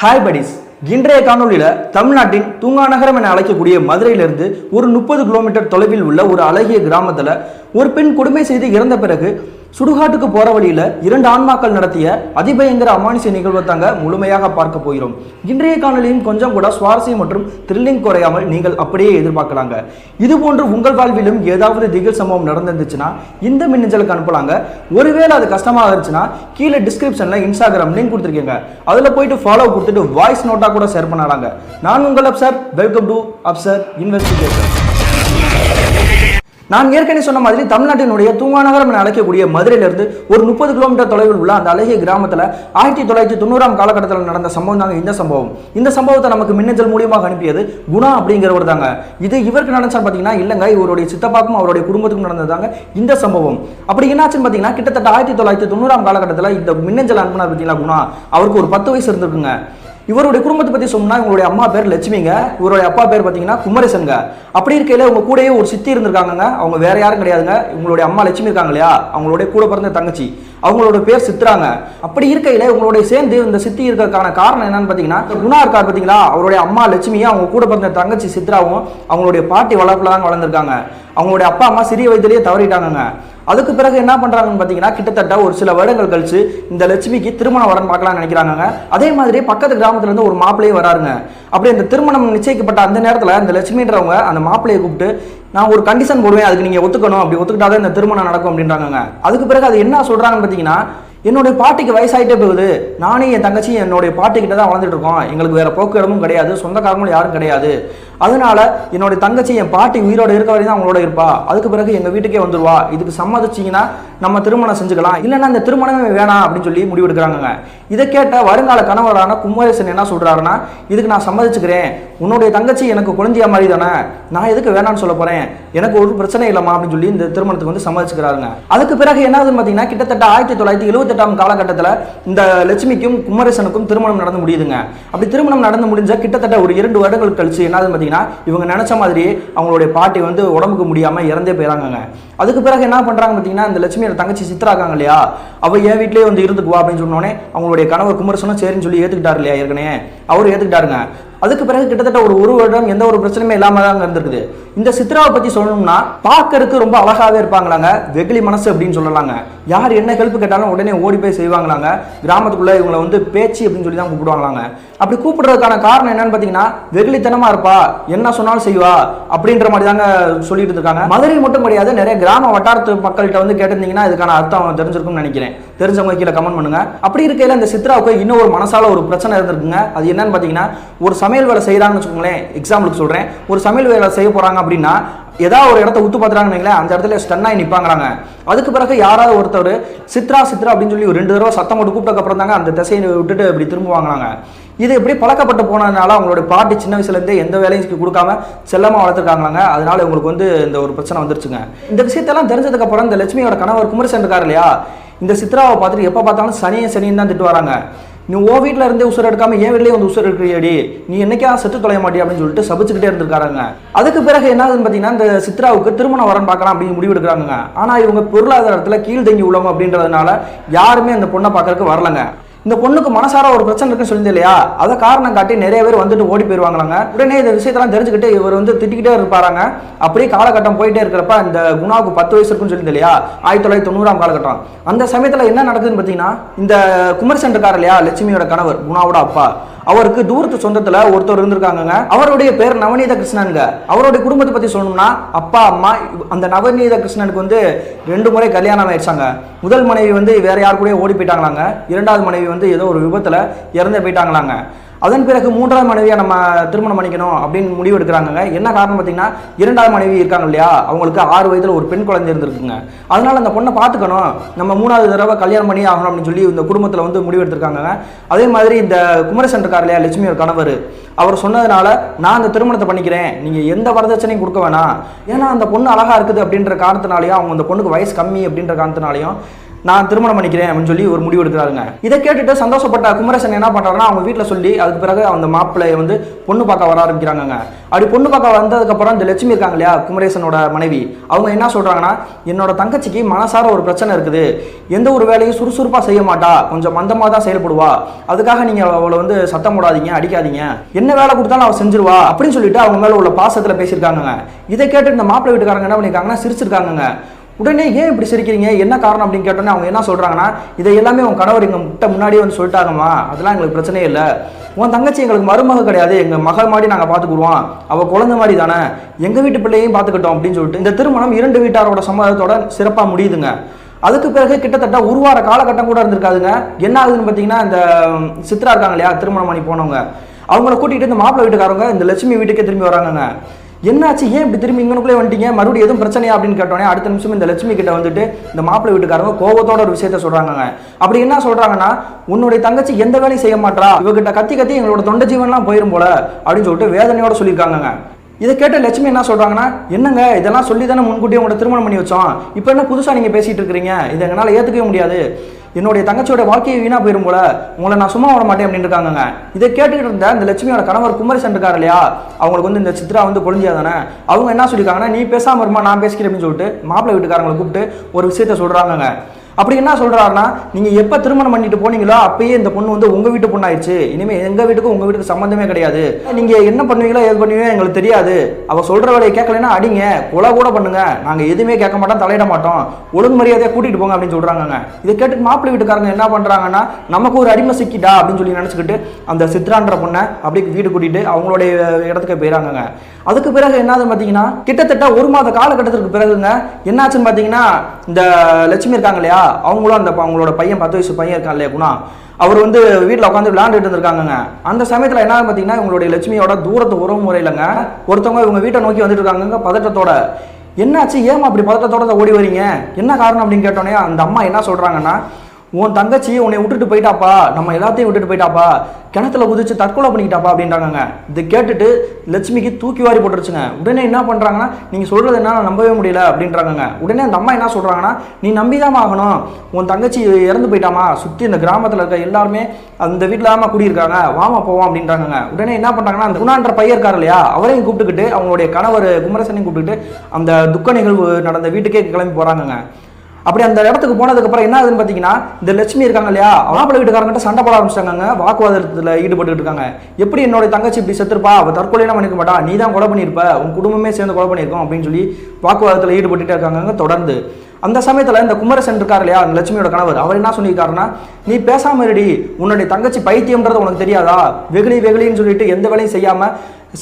Hi buddies, இன்றைய காணொலியில் தமிழ்நாட்டின் தூங்கா நகரம் என அழைக்கக்கூடிய மதுரையிலிருந்து ஒரு 30 கிலோமீட்டர் தொலைவில் உள்ள ஒரு அழகிய கிராமத்தில் ஒரு பெண் கொடுமை செய்து இறந்த பிறகு சுடுகாட்டுக்கு போற வழியில 2 ஆன்மாக்கள் நடத்திய அதிபயங்கர அமானுஷ்ய நிகழ்வை தாங்க முழுமையாக பார்க்க போகிறோம். இன்றைய காணொலியும் கொஞ்சம் கூட சுவாரஸ்யம் மற்றும் த்ரில்லிங் குறையாமல் நீங்கள் அப்படியே எதிர்பார்க்கலாங்க. இது போன்று உங்கள் வாழ்விலும் ஏதாவது திகில் சம்பவம் நடந்துச்சுன்னா இந்த மின்னஞ்சலுக்கு அனுப்பலாங்க. ஒருவேளை அது கஷ்டமாக இருந்துச்சுன்னா கீழே டிஸ்கிரிப்ஷன்ல இன்ஸ்டாகிராம் லிங்க் கொடுத்துருக்கீங்க, அதுல போயிட்டு ஃபாலோ கொடுத்துட்டு வாய்ஸ் நோட்டா கூட ஷேர் பண்ணலாங்க. நான் உங்கள் Afsar, welcome to Afsar investigation. நான் ஏற்கனவே சொன்ன மாதிரி தமிழ்நாட்டினுடைய தூங்கா நகரம் என அழைக்கக்கூடிய மதுரையிலிருந்து ஒரு 30 கிலோமீட்டர் தொலைவில் உள்ள அந்த அழகிய கிராமத்தில் 1990 காலகட்டத்தில் நடந்த சம்பவம் தாங்க இந்த சம்பவம். இந்த சம்பவத்தை நமக்கு மின்னஞ்சல் மூலியமாக அனுப்பியது குணா அப்படிங்கிறவர் தாங்க. இது இவருக்கு நடந்துச்சான்னு பார்த்தீங்கன்னா இல்லைங்க, இவருடைய சித்தப்பாக்கும் அவருடைய குடும்பத்துக்கும் நடந்ததாங்க இந்த சம்பவம். அப்படி என்னாச்சுன்னு பார்த்தீங்கன்னா கிட்டத்தட்ட 1990 காலகட்டத்தில் இந்த மின்னஞ்சல் அனுப்பினார் பார்த்தீங்களா குணா, அவருக்கு ஒரு 10 வயசு இருந்திருக்குங்க. இவருடைய குடும்பத்தை பற்றி சொன்னா இவங்களுடைய அம்மா பேர் லட்சுமிங்க, இவருடைய அப்பா பேர் பார்த்தீங்கன்னா குமரேசனுங்க. அப்படி இருக்கையில உங்க கூடயே ஒரு சித்தி இருந்திருக்காங்க, அவங்க வேற யாரும் கிடையாதுங்க, உங்களுடைய அம்மா லட்சுமி இருக்காங்க இல்லையா, அவங்களுடைய கூட பிறந்த தங்கச்சி, அவங்களோட பேர் சித்ராங்க. அப்படி இருக்கையில உங்களுடைய சேர்ந்து இந்த சித்தி இருக்கிறதுக்கான காரணம் என்னன்னு பார்த்தீங்கன்னா குணா இருக்கார் பார்த்தீங்களா, அவருடைய அம்மா லட்சுமியும் அவங்க கூட பிறந்த தங்கச்சி சித்ராவும் அவங்களுடைய பாட்டி வளர்ப்புல தான் வளர்ந்துருக்காங்க. அவங்களுடைய அப்பா அம்மா சிறிய வயதிலேயே தவறிட்டாங்க. அதுக்கு பிறகு என்ன பண்றாங்கன்னு பார்த்தீங்கன்னா கிட்டத்தட்ட ஒரு சில வருடங்கள் கழிச்சு இந்த லட்சுமிக்கு திருமணம் வரன்னு பார்க்கலாம்னு நினைக்கிறாங்க. அதே மாதிரி பக்கத்து கிராமத்துல இருந்து ஒரு மாப்பிள்ளையே வராருங்க. அப்படி அந்த திருமணம் நிச்சயிக்கப்பட்ட அந்த நேரத்தில் இந்த லட்சுமின்றவங்க அந்த மாப்பிள்ளையை கூப்பிட்டு நான் ஒரு கண்டிஷன் போடுவேன், அதுக்கு நீங்க ஒத்துக்கணும், அப்படி ஒத்துக்கிட்டாதான் இந்த திருமணம் நடக்கும் அப்படின்றாங்க. அதுக்கு பிறகு அது என்ன சொல்றாங்கன்னு பார்த்தீங்கன்னா, என்னுடைய பாட்டிக்கு வயசாயிட்டே போகுது, நானே என் தங்கச்சி என்னுடைய பாட்டி கிட்ட தான் வளர்ந்துட்டு இருக்கோம், எங்களுக்கு வேற போக்கு இடமும் கிடையாது, சொந்தக்காரங்களும் யாரும் கிடையாது, அதனால என்னுடைய தங்கச்சி என் பாட்டி உயிரோட இருக்க வரையும் தான் அவங்களோட இருப்பா, அதுக்கு பிறகு எங்க வீட்டுக்கே வந்துருவா, இதுக்கு சம்மதிச்சிங்கன்னா நம்ம திருமணம் செஞ்சுக்கலாம், இல்லைன்னா இந்த திருமணமே வேணாம் அப்படின்னு சொல்லி முடிவெடுக்கிறாங்க. இதை கேட்ட வருங்கால கணவரான குமரேசன் என்ன சொல்றாருன்னா, இதுக்கு நான் சம்மதிச்சுக்கிறேன், உன்னுடைய தங்கச்சி எனக்கு குழந்தையா மாதிரி தானே, நான் எதுக்கு வேணான்னு சொல்ல போறேன், எனக்கு ஒரு பிரச்சனை இல்லைம்மா அப்படின்னு சொல்லி இந்த திருமணத்துக்கு வந்து சம்மதிச்சுக்கிறாங்க. அதுக்கு பிறகு என்ன ஆகுதுன்னு பார்த்தீங்கன்னா கிட்டத்தட்ட 1978 காலகட்டத்தில் இந்த லட்சுமிக்கும் குமரேசனுக்கும் திருமணம் நடந்து முடியுதுங்க. அப்படி திருமணம் நடந்து முடிஞ்ச கிட்டத்தட்ட ஒரு 2 வருடங்கள் கழிச்சு என்னதுன்னு பார்த்தீங்கன்னா இவங்க நினைச்ச மாதிரி அவங்களுடைய பாட்டி வந்து உடம்புக்கு முடியாம இறந்தே போயிறாங்க. அதுக்கு பிறகு என்ன பண்றாங்க பார்த்தீங்கன்னா இந்த லட்சுமியோட தங்கச்சி சித்ராக்காங்க இல்லையா, அவ என் வீட்லயே வந்து இருந்துக்குவா அப்படின்னு சொன்னோடனே அவங்களுடைய கணவர் குமரேசனும் சரின்னு சொல்லி ஏத்துக்கிட்டாரு இல்லையா, ஏற்கனவே அவரு ஏத்துக்கிட்டாருங்க. அதுக்கு பிறகு கிட்டத்தட்ட ஒரு வருடம் எந்த ஒரு பிரச்சனையுமே இல்லாம தான் இருந்திருக்குது. இந்த சித்ராவை பத்தி சொல்லணும்னா பார்க்கறதுக்கு ரொம்ப அழகாவே இருப்பாங்களாங்க, வெகுளி மனசு அப்படின்னு சொல்லலாங்க. யார் என்ன ஹெல்ப் கேட்டாலும் உடனே ஓடி போய் செய்வாங்களாங்க. கிராமத்துக்குள்ள இவங்களை வந்து பேச்சு அப்படின்னு சொல்லி தான் கூப்பிடுவாங்களாங்க. அப்படி கூப்பிடுறதுக்கான காரணம் என்னன்னு பாத்தீங்கன்னா வெகுளித்தனமா இருப்பா, என்ன சொன்னாலும் செய்வா அப்படின்ற மாதிரி தாங்க சொல்லிட்டு இருக்காங்க. மதுரை மட்டும் கிடையாது, நிறைய கிராம வட்டாரத்து மக்கள்கிட்ட வந்து கேட்டிருந்தீங்கன்னா இதுக்கான அர்த்தம் தெரிஞ்சிருக்கும்னு நினைக்கிறேன். தெரிஞ்சவங்க கீழே கமெண்ட் பண்ணுங்க. அப்படி இருக்கையில இந்த சித்ராவுக்கு இன்னும் ஒரு மனசால ஒரு பிரச்சனை இருந்திருக்குங்க. அது என்னன்னு பாத்தீங்கன்னா ஒரு சமையல் வேலை செய்யறாங்கன்னு வச்சுக்கோங்களேன், எக்ஸாம்பிளுக்கு சொல்றேன், ஒரு சமையல் வேலை செய்ய போறாங்க அப்படின்னா ஏதாவது ஒரு இடத்த உத்து பார்த்துறாங்கன்னு அந்த இடத்துல ஸ்டன்னாகி நிற்பாங்கிறாங்க. அதுக்கு பிறகு யாராவது ஒருத்தர் சித்ரா சித்ரா அப்படின்னு சொல்லி ஒரு 2 தடவை சத்தம் போட்டு கூப்பிட்டதுக்கு அப்புறம் தாங்க அந்த திசையை விட்டுட்டு இப்படி திரும்புவாங்களாங்க. இது எப்படி பழக்கப்பட்டு போனதுனால அவங்களோட பாட்டி சின்ன வயசுலேருந்தே எந்த வேலையும் கொடுக்காம செல்லமாக வளர்த்துருக்காங்களாங்க. அதனால இவங்களுக்கு வந்து இந்த ஒரு பிரச்சனை வந்துருச்சுங்க. இந்த விஷயத்தெல்லாம் தெரிஞ்சதுக்கு அப்புறம் இந்த லட்சுமியோட கணவர் குமரேசன் இருக்காரு இல்லையா, இந்த சித்ராவை பார்த்துட்டு எப்போ பார்த்தாலும் சனியும் தான் திட்டு வராங்க. நீ ஓ வீட்டில் இருந்தே உசுர் எடுக்காம என் வீட்லேயே வந்து உசுர் எடுக்கிறியடி, நீ என்னைக்கா செத்து தொலைய மாட்டியா அப்படின்னு சொல்லிட்டு சபிச்சுக்கிட்டே இருந்திருக்காங்க. அதுக்கு பிறகு என்ன ஆகுதுன்னு பார்த்தீங்கன்னா இந்த சித்ராவுக்கு திருமணம் வரன்னு பார்க்கலாம் அப்படின்னு முடிவு எடுக்கிறாங்க. ஆனால் இவங்க பொருளாதாரத்தில் கீழ்தங்கி உள்ளவங்க அப்படின்றதுனால யாருமே அந்த பொண்ணை பார்க்கறதுக்கு வரலங்க. இந்த பொண்ணுக்கு மனசார ஒரு பிரச்சனை இருக்குன்னு சொல்லியிருந்தே இல்லையா, அதை காரணம் காட்டி நிறைய பேர் வந்துட்டு ஓடி போயிருவாங்களாங்க. உடனே இந்த விஷயத்தெல்லாம் தெரிஞ்சுக்கிட்டு இவர் வந்து திட்டிக்கிட்டே இருப்பாராங்க. அப்படியே காலகட்டம் போயிட்டே இருக்கிறப்ப இந்த குணாவுக்கு 10 வயசு இருக்குன்னு சொல்லியிருந்தே இல்லையா, 1990 காலகட்டம். அந்த சமயத்தில் என்ன நடக்குதுன்னு பார்த்தீங்கன்னா இந்த குமரேசன் இருக்காரு இல்லையா, லட்சுமியோட கணவர் குணாவோட அப்பா, அவருக்கு தூரத்து சொந்தத்துல ஒருத்தர் இருந்திருக்காங்க. அவருடைய பேர் நவநீத கிருஷ்ணனுங்க. அவருடைய குடும்பத்தை பத்தி சொல்லணும்னா அப்பா அம்மா, அந்த நவநீத கிருஷ்ணனுக்கு வந்து 2 முறை கல்யாணம் ஆயிடுச்சாங்க. முதல் மனைவி வந்து வேற யாரு கூட ஓடி போயிட்டாங்களாங்க. 2வது மனைவி வந்து ஏதோ ஒரு விபத்துல இறந்து போயிட்டாங்களாங்க. அதன் பிறகு 3வது மனைவியை நம்ம திருமணம் பண்ணிக்கணும் அப்படின்னு முடிவு எடுக்கிறாங்க. என்ன காரணம் பார்த்தீங்கன்னா 2வது மனைவி இருக்காங்க இல்லையா, அவங்களுக்கு 6 வயதுல ஒரு பெண் குழந்தை இருந்திருக்குங்க. அதனால அந்த பொண்ணை பார்த்துக்கணும், நம்ம 3வது தடவை கல்யாணம் பண்ணி ஆகணும் அப்படின்னு சொல்லி இந்த குடும்பத்தில் வந்து முடிவு எடுத்திருக்காங்க. அதே மாதிரி இந்த குமரேசன் இருக்கார் இல்லையா, லட்சுமியோட கணவர், அவர் சொன்னதுனால நான் அந்த திருமணத்தை பண்ணிக்கிறேன், நீங்க எந்த வரதட்சணையும் கொடுக்க வேணாம், ஏன்னா அந்த பொண்ணு அழகா இருக்குது அப்படின்ற காரணத்தினாலையும் அவங்க அந்த பொண்ணுக்கு வயசு கம்மி அப்படின்ற காரணத்தினாலையும் நான் திருமணம் பண்ணிக்கிறேன் அப்படின்னு சொல்லி ஒரு முடிவு எடுக்கிறாருங்க. இதை கேட்டுட்டு சந்தோஷப்பட்ட குமரேசன் என்ன பண்றாருன்னா அவங்க வீட்டில் சொல்லி அதுக்கு பிறகு அந்த மாப்பிள்ளையை வந்து பொண்ணு பார்க்க வர ஆரம்பிக்கிறாங்க. அப்படி பொண்ணு பார்க்க வந்ததுக்கப்புறம் இந்த லட்சுமி இருக்காங்க இல்லையா, குமரேசனோட மனைவி, அவங்க என்ன சொல்றாங்கன்னா, என்னோட தங்கச்சிக்கு மனசார ஒரு பிரச்சனை இருக்குது, எந்த ஒரு வேலையும் சுறுசுறுப்பாக செய்ய மாட்டா, கொஞ்சம் மந்தமாக தான் செயல்படுவா, அதுக்காக நீங்க அவளை வந்து சத்தம் போடாதீங்க, அடிக்காதீங்க, என்ன வேலை கொடுத்தாலும் அவள் செஞ்சிருவா அப்படின்னு சொல்லிட்டு அவங்க மேல உள்ள பாசத்தில் பேசியிருக்காங்க. இதை கேட்டு இந்த மாப்பிள்ளை வீட்டுக்காரங்க என்ன பண்ணியிருக்காங்கன்னா சிரிச்சிருக்காங்க. உடனே ஏன் இப்படி சிரிக்கிறீங்க, என்ன காரணம் அப்படின்னு கேட்டோன்னே அவங்க என்ன சொல்றாங்கன்னா, இதை எல்லாமே உன் கணவர் எங்க முன்னாடியே வந்து சொல்லிட்டாங்கம்மா, அதெல்லாம் எங்களுக்கு பிரச்சனையே இல்லை, உன் தங்கச்சி எங்களுக்கு மருமக கிடையாது, எங்க மகள் மாதிரி நாங்கள் பார்த்துக்குருவோம், அவள் குழந்தை மாதிரி தானே, எங்க வீட்டு பிள்ளையும் பார்த்துக்கிட்டோம் அப்படின்னு சொல்லிட்டு இந்த திருமணம் 2 வீட்டாரோட சம்மதத்தோட சிறப்பாக முடியுதுங்க. அதுக்கு பிறகு கிட்டத்தட்ட ஒரு வார காலகட்டம் கூட இருந்திருக்காதுங்க. என்ன ஆகுதுன்னு பார்த்தீங்கன்னா, இந்த சித்ரா இருக்காங்க இல்லையா, திருமணம் பண்ணி போனவங்க, அவங்கள கூட்டிகிட்டு இந்த மாப்பிள்ளை வீட்டுக்காரங்க இந்த லட்சுமி வீட்டுக்கே திரும்பி வராங்க. என்னாச்சு, ஏன் இப்படி திரும்பி இங்கனுக்குள்ளே வந்துட்டீங்க, மறுபடியும் எதுவும் பிரச்சனையா அப்படின்னு கேட்டோன்னே அடுத்த நிமிஷம் இந்த லட்சுமி கிட்ட வந்துட்டு இந்த மாப்பிள்ளை வீட்டுக்காரங்க கோபத்தோட ஒரு விஷயத்த சொல்றாங்க. அப்படி என்ன சொல்றாங்கன்னா, உன்னுடைய தங்கச்சி எந்த வேலையும் செய்ய மாட்டா, இவகிட்ட கத்தி கத்தி எங்களோட தொண்டை ஜீவன்லாம் போயிரும் போல அப்படின்னு சொல்லிட்டு வேதனையோட சொல்லியிருக்காங்க. இதை கேட்ட லட்சுமி என்ன சொல்றாங்கன்னா, என்னங்க இதெல்லாம் சொல்லி தானே முன்கூட்டியே உங்களோட திருமணம் பண்ணி வச்சோம், இப்போ என்ன புதுசாக நீங்கள் பேசிட்டு இருக்கிறீங்க, இதை என்னால் ஏற்றுக்கவே முடியாது, என்னுடைய தங்கச்சியோட வாழ்க்கையை வீணா போயிரும் போல, உங்களை நான் சும்மா விட மாட்டேன் அப்படின்னு இருக்காங்க. இதை கேட்டுக்கிட்டு இருந்த இந்த லட்சுமியோட கணவர் குமரேசன் இருக்காரு இல்லையா, அவங்களுக்கு வந்து இந்த சித்ரா வந்து குழந்தையா தானே, அவங்க என்ன சொல்லியிருக்காங்கன்னா, நீ பேசாம இருமா நான் பேசிக்கிறேன் அப்படின்னு சொல்லிட்டு மாப்பிள்ளை வீட்டுக்காரங்களை கூப்பிட்டு ஒரு விஷயத்த சொல்றாங்க. அப்படி என்ன சொல்றாருன்னா, நீங்க எப்ப திருமணம் பண்ணிட்டு போனீங்களோ அப்பயே இந்த பொண்ணு வந்து உங்க வீட்டு பொண்ணாயிடுச்சு, இனிமே எங்க வீட்டுக்கும் உங்க வீட்டுக்கு சம்பந்தமே கிடையாது, நீங்க என்ன பண்ணுவீங்களோ எது பண்ணுவீங்களோ எங்களுக்கு தெரியாது, அவ சொல்ற வேலையை கேட்கலன்னா அடிங்க, கொலை கூட பண்ணுங்க, நாங்க எதுவுமே கேட்க மாட்டோம், தலையிட மாட்டோம், ஒழுங்கு மரியாதையா கூட்டிட்டு போங்க அப்படின்னு சொல்றாங்க. இதை கேட்டு மாப்பிள்ளை வீட்டுக்காரங்க என்ன பண்றாங்கன்னா, நமக்கு ஒரு அடிமை சிக்கிட்டா அப்படின்னு சொல்லி நினைச்சுக்கிட்டு அந்த சித்ரான்ற பொண்ணை அப்படியே வீடு கூட்டிட்டு அவங்களுடைய இடத்துக்கு போயிறாங்க. அதுக்கு பிறகு என்னது பார்த்தீங்கன்னா, கிட்டத்தட்ட 1 மாத காலகட்டத்திற்கு பிறகுங்க என்னாச்சுன்னு பார்த்தீங்கன்னா, இந்த லட்சுமி இருக்காங்க இல்லையா, அவங்களும் அந்த அவங்களோட பையன் 10 வயசு பையன் இருக்கான் இல்லையா குணா, அவர் வந்து வீட்டில் உட்காந்து விளையாண்டுட்டு இருந்திருக்காங்க. அந்த சமயத்தில் என்ன பார்த்தீங்கன்னா, இவங்களுடைய லட்சுமியோட தூரத்து உறவு முறையிலங்க ஒருத்தவங்க இவங்க வீட்டை நோக்கி வந்துட்டு இருக்காங்க பதட்டத்தோட. என்னாச்சு, ஏமா அப்படி பதட்டத்தோட ஓடி வரீங்க, என்ன காரணம் அப்படின்னு கேட்டோன்னே அந்த அம்மா என்ன சொல்றாங்கன்னா, உன் தங்கச்சி உன்னை விட்டுட்டு போயிட்டாப்பா, நம்ம எல்லாத்தையும் விட்டுட்டு போயிட்டாப்பா, கிணத்துல குதிச்சு தற்கொலை பண்ணிக்கிட்டாப்பா அப்படின்றாங்க. இதை கேட்டுட்டு லட்சுமிக்கு தூக்கி வாரி போட்டுருச்சுங்க. உடனே என்ன பண்றாங்கன்னா, நீங்க சொல்றது என்ன நம்பவே முடியல அப்படின்றாங்க. உடனே அந்த அம்மா என்ன சொல்றாங்கன்னா, நீ நம்பிதான் ஆகணும், உன் தங்கச்சி இறந்து போயிட்டாமா, சுற்றி இந்த கிராமத்தில் இருக்க எல்லாருமே அந்த வீட்டில் தான் குடியிருக்காங்க, வாமா போவோம் அப்படின்றாங்க. உடனே என்ன பண்றாங்கன்னா, அந்த குணான்ற பையன் இருக்காரு இல்லையா, அவரையும் கூப்பிட்டுக்கிட்டு அவங்களுடைய கணவர் குமரேசனையும் கூப்பிட்டுக்கிட்டு அந்த துக்க நிகழ்வு நடந்த வீட்டுக்கே கிளம்பி போறாங்க. அப்படி அந்த இடத்துக்கு போனதுக்கு அப்புறம் என்ன ஆகுதுன்னு பார்த்தீங்கன்னா, இந்த லட்சுமி இருக்காங்க இல்லையா, மாப்பிள்ளை வீட்டுக்காரங்கிட்ட சண்டை போட ஆரம்பிச்சிட்டாங்க, வாக்குவாதத்தில் ஈடுபட்டு இருக்காங்க. எப்படி என்னோட தங்கச்சி இப்படி செத்துருப்பா, அவள் தற்கொலையெல்லாம் பண்ணிக்க மாட்டா, நீ தான் கொலை பண்ணியிருப்ப, உன் குடும்பமே சேர்ந்து கொலை பண்ணியிருக்கோம் அப்படின்னு சொல்லி வாக்குவாதத்தில் ஈடுபட்டுட்டே இருக்காங்க தொடர்ந்து. அந்த சமயத்தில் இந்த குமரேசன் இருக்கார் இல்லையா, அந்த லட்சுமியோட கணவர், அவர் என்ன சொல்லியிருக்காருன்னா, நீ பேசாம இருடி, உன்னுடைய தங்கச்சி பைத்தியம்ன்றது உனக்கு தெரியாதா, வெகுளின்னு சொல்லிட்டு எந்த வேலையும் செய்யாம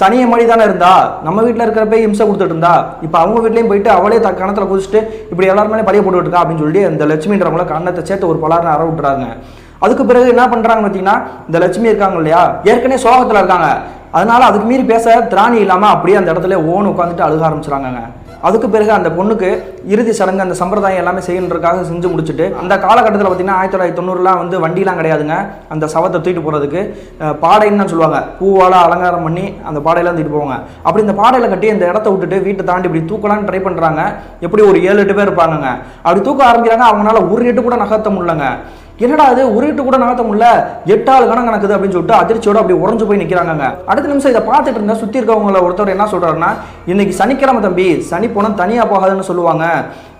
சனிய மாதிரி தானே இருந்தா, நம்ம வீட்டில் இருக்கிறப்ப இம்சை கொடுத்துட்டு இருந்தா, இப்போ அவங்க வீட்லையும் போயிட்டு அவளே கணத்தில் குதிச்சுட்டு இப்படி எல்லாருமே பழைய போட்டுக்கிட்டு இருக்கா அப்படின்னு சொல்லிட்டு இந்த லட்சுமின்றவங்கள கண்ணத்தை சேர்த்து ஒரு பலாருன்னு அற விட்டுறாங்க. அதுக்கு பிறகு என்ன பண்றாங்க பார்த்தீங்கன்னா, இந்த லட்சுமி இருக்காங்க இல்லையா, ஏற்கனவே சோகத்தில் இருக்காங்க, அதனால அதுக்கு மீறி பேச திராணி இல்லாமல் அப்படியே அந்த இடத்துல ஓன்னு உட்காந்துட்டு அழுக ஆரம்பிச்சுறாங்க. அதுக்கு பிறகு அந்த பொண்ணுக்கு இறுதி சடங்கு அந்த சம்பிரதாயம் எல்லாமே செய்யணுன்றதுக்காக செஞ்சு முடிச்சுட்டு, அந்த காலகட்டத்தில் பார்த்தீங்கன்னா 1990 வந்து வண்டிலாம் கிடையாதுங்க, அந்த சவத்தை தூக்கிட்டு போகிறதுக்கு பாடைன்னு சொல்லுவாங்க, பூவால் அலங்காரம் பண்ணி அந்த பாடையெல்லாம் தூக்கிட்டு போவாங்க. அப்படி இந்த பாடையில் கட்டி அந்த இடத்த விட்டுட்டு வீட்டை தாண்டி இப்படி தூக்கலான்னு ட்ரை பண்ணுறாங்க. எப்படி ஒரு 7-8 பேர் இருப்பாங்க. அப்படி தூக்க ஆரம்பிக்கிறாங்க, அவங்களால ஒரு எட்டு கூட நகர்த்த முடியலங்க. என்னடா அது, ஒரு எட்டு கூட நகர்த்த முடியல, 8 ஆள் கணக்குது அப்படின்னு சொல்லிட்டு அதிர்ச்சியோட அப்படி உறைஞ்சு போய் நிற்கிறாங்க. அடுத்த நிமிஷம் இதை பார்த்துட்டு இருந்தா சுற்றி இருக்கவங்கள ஒருத்தர் என்ன சொல்றாருன்னா, இன்னைக்கு சனிக்கிழமை தம்பி, சனி போனால் தனியாக போகாதுன்னு சொல்லுவாங்க,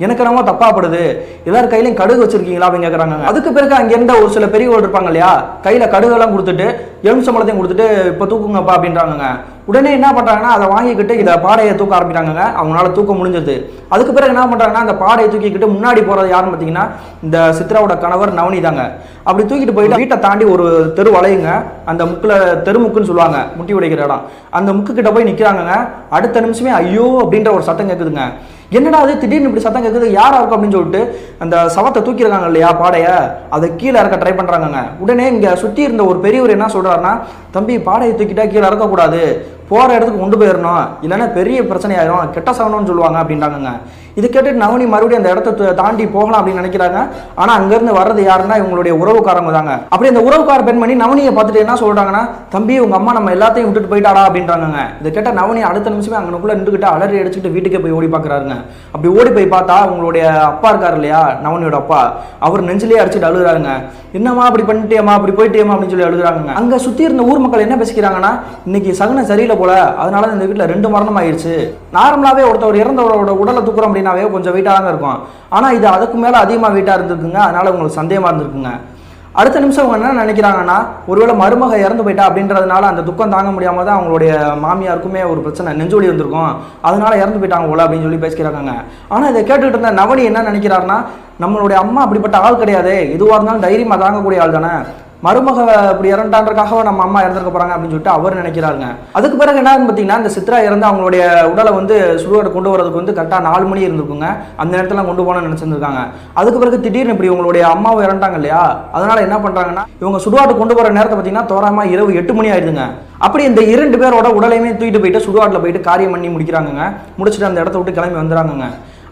எனக்கு ரொம்ப தப்பாப்படுது, எல்லாரும் கையிலையும் கடுகு வச்சிருக்கீங்களா அப்படின்னு கேட்குறாங்க. அதுக்கு பிறகு அங்கே இருந்த ஒரு சில பெரியவர்கள் இருப்பாங்க இல்லையா, கையில் கடுகெல்லாம் கொடுத்துட்டு எலுமிச்சம்பழத்தையும் கொடுத்துட்டு இப்போ தூக்குங்கப்பா அப்படின்றாங்க. உடனே என்ன பண்ணுறாங்கன்னா, அதை வாங்கிக்கிட்டு இதை பாடையை தூக்க ஆரம்பிக்கிறாங்க. அவங்களால தூக்க முடிஞ்சது. அதுக்கு பிறகு என்ன பண்ணுறாங்கன்னா, அந்த பாடையை தூக்கிக்கிட்டு முன்னாடி போகிறது யாருன்னு பார்த்தீங்கன்னா, இந்த சித்ராவோட கணவர் நவனி தாங்க. அப்படி தூக்கிட்டு போயிட்டு வீட்டை தாண்டி ஒரு தெரு வளையுங்க, அந்த முக்கில் தெருமுக்குன்னு சொல்லுவாங்க, முட்டி உடைக்கிற இடம், அந்த முக்கு கிட்ட போய் நிற்கிறாங்க. அடுத்த நிமிஷமே ஐயோ அப்படின்ற ஒரு சத்தம் கேட்குதுங்க. என்னடா அது திடீர்னு இப்படி சத்தம் கேட்குது, யாரா இருக்கும் அப்படின்னு சொல்லிட்டு அந்த சவத்தை தூக்கிருக்காங்க இல்லையா பாடையை, அதை கீழே இறக்க ட்ரை பண்ணுறாங்க. உடனே இங்கே சுற்றி இருந்த ஒரு பெரியவர் என்ன சொல்கிறாருன்னா, தம்பி பாடையை தூக்கிட்டா கீழே இறக்கக்கூடாது, போகிற இடத்துக்கு கொண்டு போயிடணும், இல்லைன்னா பெரிய பிரச்சனை ஆயிரும், கெட்ட சவனம்னு சொல்லுவாங்க அப்படின்றாங்க. இதை கேட்டுட்டு நவனி மறுபடியும் அந்த இடத்த தாண்டி போகலாம் அப்படின்னு நினைக்கிறாங்க. ஆனா அங்கிருந்து வர்றது யாருன்னா இவங்களுடைய உறவுக்காரங்க தாங்க. அப்படி அந்த உறவுக்கார பெண்மணி நவனியை பார்த்துட்டு என்ன சொல்றாங்கன்னா, தம்பி உங்க அம்மா நம்ம எல்லாத்தையும் விட்டுட்டு போயிட்டாடா அப்படின்றாங்க. இதை கேட்ட நவனி அடுத்த நிமிஷமே அங்கனுக்குள்ள நின்றுகிட்டு அலறி அடிச்சுட்டு வீட்டுக்கே போய் ஓடி பார்க்குறாருங்க. அப்படி ஓடி போய் பார்த்தா உங்களுடைய அப்பா இருக்காரு இல்லையா, நவனியோட அப்பா, அவர் நெஞ்சிலேயே அடிச்சுட்டு அழுகுறாருங்க. என்னம்மா அப்படி பண்ணிட்டியம்மா, அப்படி போயிட்டியம்மா அப்படின்னு சொல்லி அழுகுறாங்க. அங்க சுத்தி இருந்த ஊர் மக்கள் என்ன பேசிக்கிறாங்கன்னா, இன்னைக்கு சகுனம் சரியில்லை போல, அதனால இந்த வீட்டில் 2 மரணம் ஆயிடுச்சு. நார்மலாவே ஒருத்தவர் இறந்தவரோட உடலை தூக்குறோம் அப்படின்னாவே கொஞ்சம் வெயிட்டாக தாங்க இருக்கும். ஆனா இது அதுக்கு மேல அதிகமாக வெயிட்டாக இருந்திருக்குங்க. அதனால உங்களுக்கு சந்தேகமா இருந்திருக்குங்க. அடுத்த நிமிஷம் அவங்க என்ன நினைக்கிறாங்கன்னா, ஒருவேளை மருமக இறந்து போயிட்டா அப்படின்றதுனால அந்த துக்கம் தாங்க முடியாம தான் அவங்களுடைய மாமியாருக்குமே ஒரு பிரச்சனை, நெஞ்சொலி வந்திருக்கும், அதனால இறந்து போயிட்டாங்க போல அப்படின்னு சொல்லி பேசிக்கிறாங்க. ஆனா இதை கேட்டுக்கிட்டு இருந்த நவனி என்ன நினைக்கிறாருன்னா, நம்மளுடைய அம்மா அப்படிப்பட்ட ஆள் கிடையாது, எதுவாக இருந்தாலும் தைரியமா தாங்கக்கூடிய ஆள் தானே, மருமக இப்படி இறண்டான்றக்காக நம்ம அம்மா இறந்துருக்க போறாங்க அப்படின்னு சொல்லிட்டு அவர் நினைக்கிறாருங்க. அதுக்கு பிறகு என்ன பார்த்தீங்கன்னா, இந்த சித்ரா இறந்து அவங்களுடைய உடலை வந்து சுடுகாடு கொண்டு வரதுக்கு வந்து கரெக்டாக 4 மணி இருந்திருக்குங்க. அந்த நேரத்தில் கொண்டு போன நினைச்சிருக்காங்க. அதுக்கு பிறகு திடீர்னு இப்படி உங்களுடைய அம்மாவை இறண்டாங்க இல்லையா, அதனால என்ன பண்றாங்கன்னா, இவங்க சுடுகாடு கொண்டு போற நேரத்தை பார்த்தீங்கன்னா தோராயமா இரவு 8 மணி ஆயிடுதுங்க. அப்படி இந்த 2 பேரோட உடலையுமே தூக்கிட்டு போயிட்டு சுடுகாட்டில் போயிட்டு காரியம் பண்ணி முடிக்கிறாங்க. முடிச்சுட்டு அந்த இடத்த விட்டு கிளம்பி வந்துடுறாங்க.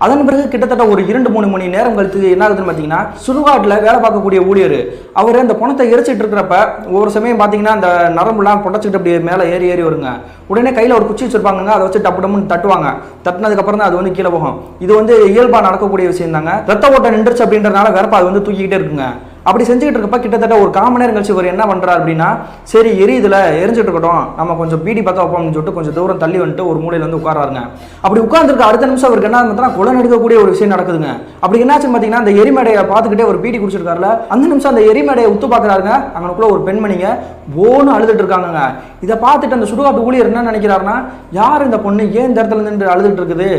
அதன் பிறகு கிட்டத்தட்ட ஒரு 2-3 மணி நேரம் கழித்து என்ன ஆகுதுன்னு பார்த்தீங்கன்னா, சுடுகாட்டில் வேலை பார்க்கக்கூடிய ஊழியர் அவர் அந்த பணத்தை எரிச்சிட்டு இருக்கிறப்ப ஒவ்வொரு சமயம் பார்த்தீங்கன்னா அந்த நரம்புலாம் புடச்சிட்டு அப்படி மேலே ஏறி வருங்க. உடனே கையில் ஒரு குச்சி வச்சிருப்பாங்க, அதை வச்சு டப்பு டப்புன்னு தட்டுவாங்க. தட்டினதுக்கப்புறம் தான் அது வந்து கீழே போகும். இது வந்து இயல்பாக நடக்கக்கூடிய விஷயம் தாங்க. ரத்த ஓட்டம் நின்றுச்சு அப்படின்றதுனால வேறப்பா அது வந்து தூக்கிக்கிட்டே இருக்குங்க. அப்படி செஞ்சுக்கிட்டு இருக்கப்ப கிட்டத்தட்ட ஒரு 1/4 மணி நேரம் கழிச்சு இவர் என்ன பண்றாரு அப்படின்னா, சரி எரியுதுல எரிஞ்சிட்டு இருக்கட்டும், நம்ம கொஞ்சம் பீடி பற்ற வைப்போம்னு சொல்லிட்டு கொஞ்சம் தூரம் தள்ளி வந்துட்டு ஒரு மூலையில வந்து உட்காராருங்க. அப்படி உட்கார்ந்துருக்க அடுத்த நிமிஷம் அவருக்கு என்ன பார்த்தா கொலை நடுக்கக்கூடிய ஒரு விஷயம் நடக்குதுங்க. அப்படி என்னாச்சுன்னு பார்த்தீங்கன்னா, அந்த எரிமேடையை பார்த்துக்கிட்டே ஒரு பீடி குடிச்சிருக்காருல, அந்த நிமிஷம் அந்த எரிமேடையை உத்து பார்க்குறாருங்க. அங்கனுக்குள்ள ஒரு பெண்மணிங்க போன்னு அழுதுட்டு இருக்காங்க. இதை பார்த்துட்டு அந்த சுடுகாட்டு ஊழியர் என்ன நினைக்கிறாருன்னா, யார் இந்த பொண்ணு, ஏன் இந்த இடத்துல நின்று அழுதுட்டு இருக்குது,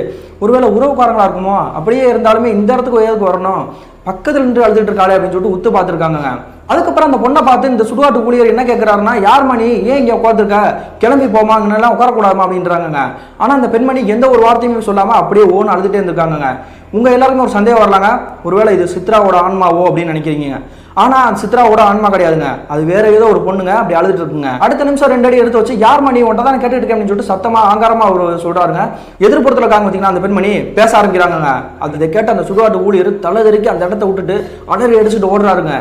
ஒருவேளை உறவுக்காரங்களா இருக்குமோ, அப்படியே இருந்தாலுமே இந்த இடத்துக்கு எதுக்கு வரணும், பக்கத்துல நின்று அழுதுட்டு இருக்காளே அப்படின்னு சொல்லிட்டு உத்து பார்த்துருக்காங்க. அதுக்கப்புறம் அந்த பொண்ணை பார்த்து இந்த சுடுகாட்டு ஊழியர் என்ன கேட்கிறாருன்னா, யார் மணி, ஏன் இங்கே உட்காந்துருக்க, கிளம்பி போமாங்கன்னெல்லாம் உட்காரக்கூடாதுமா அப்படின்றாங்க. ஆனால் அந்த பெண்மணி எந்த ஒரு வார்த்தையுமே சொல்லாமல் அப்படியே ஓன்னு அழுதுட்டே இருந்திருக்காங்க. உங்கள் எல்லாருக்குமே ஒரு சந்தேகம் வரலாங்க, ஒருவேளை இது சித்ராவோட ஆன்மாவோ அப்படின்னு நினைக்கிறீங்க. ஆனால் சித்ராவோட ஆன்மா கிடையாதுங்க, அது வேற ஏதோ ஒரு பொண்ணுங்க அப்படி அழுதுட்டு இருக்குங்க. அடுத்த நிமிஷம் 2 அடி எடுத்து வச்சு, யார் மணி ஒன்றை தான் கேட்டுட்டு இருக்கேன் அப்படின்னு சொல்லிட்டு சத்தமாக ஆங்காரமா அவர் சொல்றாருங்க. எதிர்ப்புறத்தில் இருக்காங்க பார்த்தீங்கன்னா அந்த பெண்மணி பேச ஆரம்பிக்கிறாங்க. அதை கேட்ட அந்த சுடுகாட்டு ஊழியர் தலைதறிக்கு அந்த இடத்த விட்டுட்டு அலறி அடிச்சுட்டு ஓடுறாருங்க.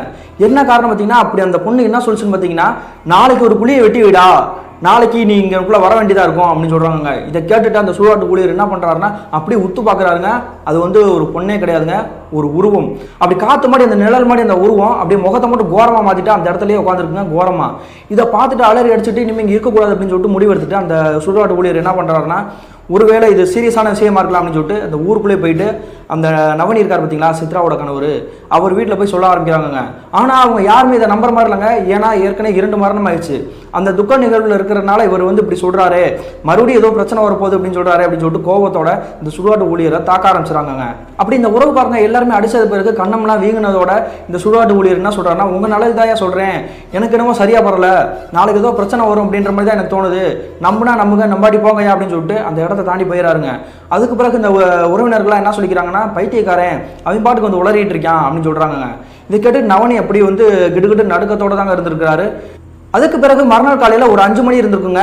என்ன காரணம் பார்த்தீங்கன்னா, அப்படி அந்த பொண்ணு என்ன சொல்லுச்சுன்னு பார்த்தீங்கன்னா, நாளைக்கு ஒரு புளியை வெட்டி விடா, நாளைக்கு நீ இங்கக்குள்ள வர வேண்டியதா இருக்கும் அப்படின்னு சொல்றாங்க. இதை கேட்டுட்டு அந்த சுடுகாட்டு ஊழியர் என்ன பண்றாருன்னா, அப்படியே உத்து பார்க்குறாருங்க. அது வந்து ஒரு பொண்ணே கிடையாதுங்க, ஒரு உருவம். அப்படி காத்து மாடி அந்த நிழல் மாடி அந்த உருவம் அப்படியே முகத்தை மட்டும் கோரமா மாத்திட்டு அந்த இடத்துலயே உட்காந்துருக்குங்க கோரமா. இதை பார்த்துட்டு அலறி அடிச்சுட்டு இனிமே இங்கே இருக்கக்கூடாது அப்படின்னு சொல்லிட்டு முடிவெடுத்துட்டு அந்த சுடுகாட்டு ஊழியர் என்ன பண்றாருன்னா, ஒருவேளை இது சீரியஸான விஷயமா இருக்கலாம் அப்படின்னு சொல்லிட்டு அந்த ஊருக்குள்ளே போயிட்டு அந்த நவனி இருக்கார் பார்த்தீங்களா, சித்ராவோட கணவர், அவர் வீட்டில் போய் சொல்ல ஆரம்பிக்கிறாங்க. ஆனால் அவங்க யாருமே இதை நம்புற மாதிரி இல்லைங்க. ஏன்னா ஏற்கனவே 2 மரணம் ஆயிடுச்சு. அந்த துக்க நிகழ்வில் இருக்கிறதுனால இவர் வந்து இப்படி சொல்றாரு, மறுபடியும் ஏதோ பிரச்சனை வரப்போகுது அப்படின்னு சொல்றாரு அப்படின்னு சொல்லிட்டு கோபத்தோட இந்த சுடுகாட்டு ஊழியரை தாக்க ஆரம்பிச்சிடாங்க. அப்படி இந்த உறவுக்காரங்க எல்லாருமே அடிச்சது பிறகு கண்ணம்லாம் வீங்கினதோட இந்த சுடுகாட்டு ஊழியர் என்ன சொல்றாருன்னா, உங்க நல்லது தாயா சொல்றேன், எனக்கு என்னமோ சரியா பரல, நாளைக்கு ஏதோ பிரச்சனை வரும் அப்படின்ற மாதிரி தான் எனக்கு தோணுது, நம்பினா நம்புங்க, நம்பாடி போங்கயா அப்படின்னு சொல்லிட்டு அந்த இடத்த தாண்டி போயிடாருங்க. அதுக்கு பிறகு இந்த உறவினர்கள்லாம் என்ன சொல்லிக்கிறாங்கன்னா, பைத்தியக்காரன் அவன் பாட்டுக்கு வந்து உளறிட்டு இருக்கான் அப்படின்னு சொல்றாங்க. இதை கேட்டு நவனி அப்படி வந்து கிடுகிட்டு நடுக்கத்தோட தாங்க இருந்திருக்கிறாரு. அதுக்கு பிறகு மறுநாள் காலையில ஒரு 5 மணி இருந்திருக்குங்க.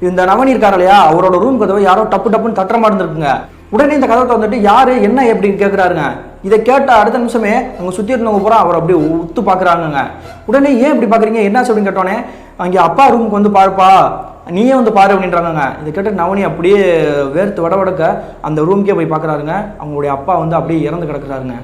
இந்த நவனி இருக்காரு இல்லையா, அவரோட ரூம் கதவை யாரோ டப்பு டப்புன்னு தட்டுற மாதிரி இருந்திருக்குங்க. உடனே இந்த கதவை வந்துட்டு யாரு என்ன எப்படின்னு கேட்கிறாருங்க. இதை கேட்ட அடுத்த நிமிஷமே அவங்க சுற்றி இருந்தவங்க பூரா அவர் அப்படியே உத்து பார்க்குறாங்க. உடனே ஏன் இப்படி பார்க்குறீங்க, என்ன அப்படின்னு கேட்டோன்னே, அங்கே அப்பா ரூமுக்கு வந்து பாருப்பா, நீயே வந்து பாரு அப்படின்றாங்க. இதை கேட்டு நவனி அப்படியே வேர்த்து வடவடக்க அந்த ரூம்க்கே போய் பார்க்குறாருங்க. அவங்களுடைய அப்பா வந்து அப்படியே இறந்து கிடக்குறாருங்க.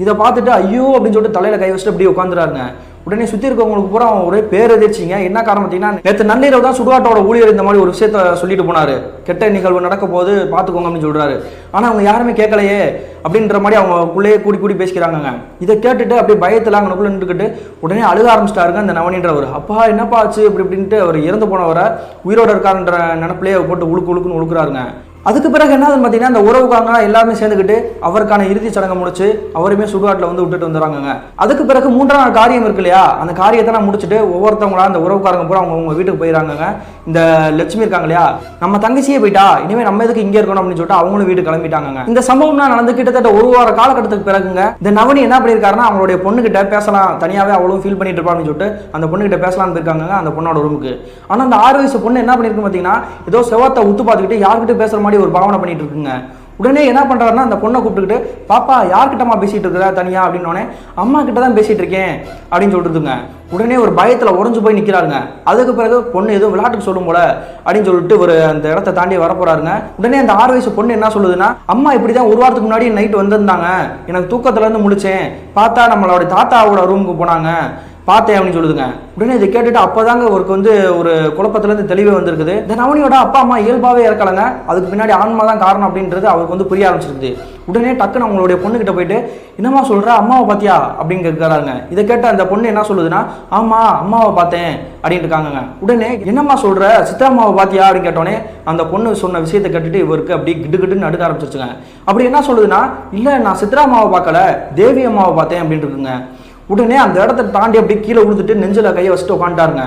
இதை பார்த்துட்டு ஐயோ அப்படின்னு சொல்லிட்டு தலையில கை வச்சுட்டு அப்படியே உட்காந்துறாருங்க. உடனே சுற்றி இருக்கவங்களுக்கு பூரா ஒரே பேரதிர்ச்சிங்க. என்ன காரணம் பார்த்தீங்கன்னா, நேற்று நள்ளிரவு தான் சுடுகாட்டோட ஊழியர் இந்த மாதிரி ஒரு விஷயத்த சொல்லிட்டு போனாரு, கெட்ட நிகழ்வு நடக்க போது பார்த்துக்கோங்க அப்படின்னு சொல்றாரு. ஆனால் அவங்க யாருமே கேட்கலையே அப்படின்ற மாதிரி அவங்களுக்குள்ளேயே கூடி பேசிக்கிறாங்க. இதை கேட்டுட்டு அப்படியே பயத்தில் அங்கனுக்குள்ள நின்றுக்கிட்டு உடனே அழுக ஆரம்பிச்சிட்டாருங்க இந்த நவனின்றவர். அப்பா என்னப்பா ஆச்சு இப்படி இப்படின்ட்டு அவர் இறந்து போனவரை உயிரோட இருக்காருன்ற நினப்பிலேயே போட்டு உழுக்குன்னு உழுக்குறாருங்க. அதுக்கு பிறகு என்ன பார்த்தீங்கன்னா, அந்த உறவுக்காரங்க எல்லாருமே சேர்ந்துக்கிட்டு அவருக்கான இறுதி சடங்கை முடிச்சு அவருமே சுடுகாட்டில் வந்து விட்டுட்டு வந்துடுறாங்க. அதுக்கு பிறகு 3ஆம் நாள் காரியம் இருக்கு இல்லையா, அந்த காரியத்தை நான் முடிச்சுட்டு ஒவ்வொருத்தவங்களா அந்த உறவுக்காரங்க பூரா அவங்க வீட்டுக்கு போயிடறாங்க. இந்த லட்சுமி இருக்காங்க இல்லையா, நம்ம தங்கச்சியே போயிட்டா, இனிமேல் நம்ம எதுக்கு இங்கே இருக்கணும் அப்படின்னு சொல்லிட்டு அவங்களும் வீட்டுக்கு கிளம்பிட்டாங்க. இந்த சம்பவம்லாம் நடந்து கிட்டத்தட்ட 1 வார காலகட்டத்துக்கு பிறகுங்க இந்த நவனி என்ன பண்ணியிருக்காருன்னா, அவங்களுடைய பொண்ணுகிட்ட பேசலாம், தனியாகவே அவளும் ஃபீல் பண்ணிட்டு இருப்பா அப்படின்னு சொல்லிட்டு அந்த பொண்ணுகிட்ட பேசலாம்னு போயிருக்காங்க அந்த பொண்ணோட ரூமுக்கு. ஆனால் அந்த 6 வயசு பொண்ணு என்ன பண்ணிருக்கு பார்த்தீங்கன்னா, ஏதோ செவத்தை உத்து பார்த்துக்கிட்டு யார்கிட்ட பேசுற மாதிரி ஒரு பாவனை பண்ணிட்டு இருக்குங்க. உடனே என்ன பண்றாருன்னா அந்த பொண்ணை கூப்பிட்டுக்கிட்டு, பாப்பா யார்கிட்டமா பேசிட்டு இருக்கிற தனியா அப்படின்னோடனே, அம்மா கிட்ட தான் பேசிட்டு இருக்கேன் அப்படின்னு சொல்லிட்டுங்க. உடனே ஒரு பயத்துல உடஞ்சு போய் நிக்கிறாருங்க. அதுக்கு பிறகு பொண்ணு ஏதோ விளையாட்டுக்கு சொல்லும் போல அப்படின்னு சொல்லிட்டு ஒரு அந்த இடத்த தாண்டி வரப்போறாருங்க. உடனே அந்த 6 வயசு பொண்ணு என்ன சொல்லுதுன்னா, அம்மா இப்படிதான் ஒரு வாரத்துக்கு முன்னாடி நைட் வந்திருந்தாங்க, எனக்கு தூக்கத்துல இருந்து முழிச்சேன், பார்த்தா நம்மளோட தாத்தாவோட ரூமுக்கு போனாங்க பார்த்தேன் அப்படின்னு சொல்லுதுங்க. உடனே இதை கேட்டுட்டு அப்பதாங்க அவருக்கு வந்து ஒரு குழப்பத்திலேருந்து தெளிவே வந்திருக்குது. இந்த நவனியோட அப்பா அம்மா இயல்பாவே இறக்கலைங்க, அதுக்கு பின்னாடி ஆன்மா தான் காரணம் அப்படின்றது அவருக்கு வந்து புரிய ஆரம்பிச்சிருக்குது. உடனே டக்குன்னு அவங்களுடைய பொண்ணுகிட்ட போயிட்டு, என்னம்மா சொல்ற, அம்மாவை பார்த்தியா அப்படின்னு கேட்கறாங்க. இதை கேட்ட அந்த பொண்ணு என்ன சொல்லுதுன்னா, ஆமா அம்மாவை பார்த்தேன் அப்படின்னு இருக்காங்க. உடனே என்னம்மா சொல்ற, சித்ரா அம்மாவை பார்த்தியா அப்படின்னு கேட்டோடனே அந்த பொண்ணு சொன்ன விஷயத்தை கேட்டுட்டு இவருக்கு அப்படி கிட்டு கிட்டுன்னு அடுக்க ஆரம்பிச்சிருச்சுங்க. அப்படி என்ன சொல்லுதுன்னா, இல்லை நான் சித்ரா அம்மாவை பார்க்கல, தேவி அம்மாவை பார்த்தேன் அப்படின்னு இருக்குங்க. உடனே அந்த இடத்த தாண்டி அப்படியே கீழே விழுந்துட்டு நெஞ்சில் கையை வச்சுட்டு உட்காந்துட்டாருங்க.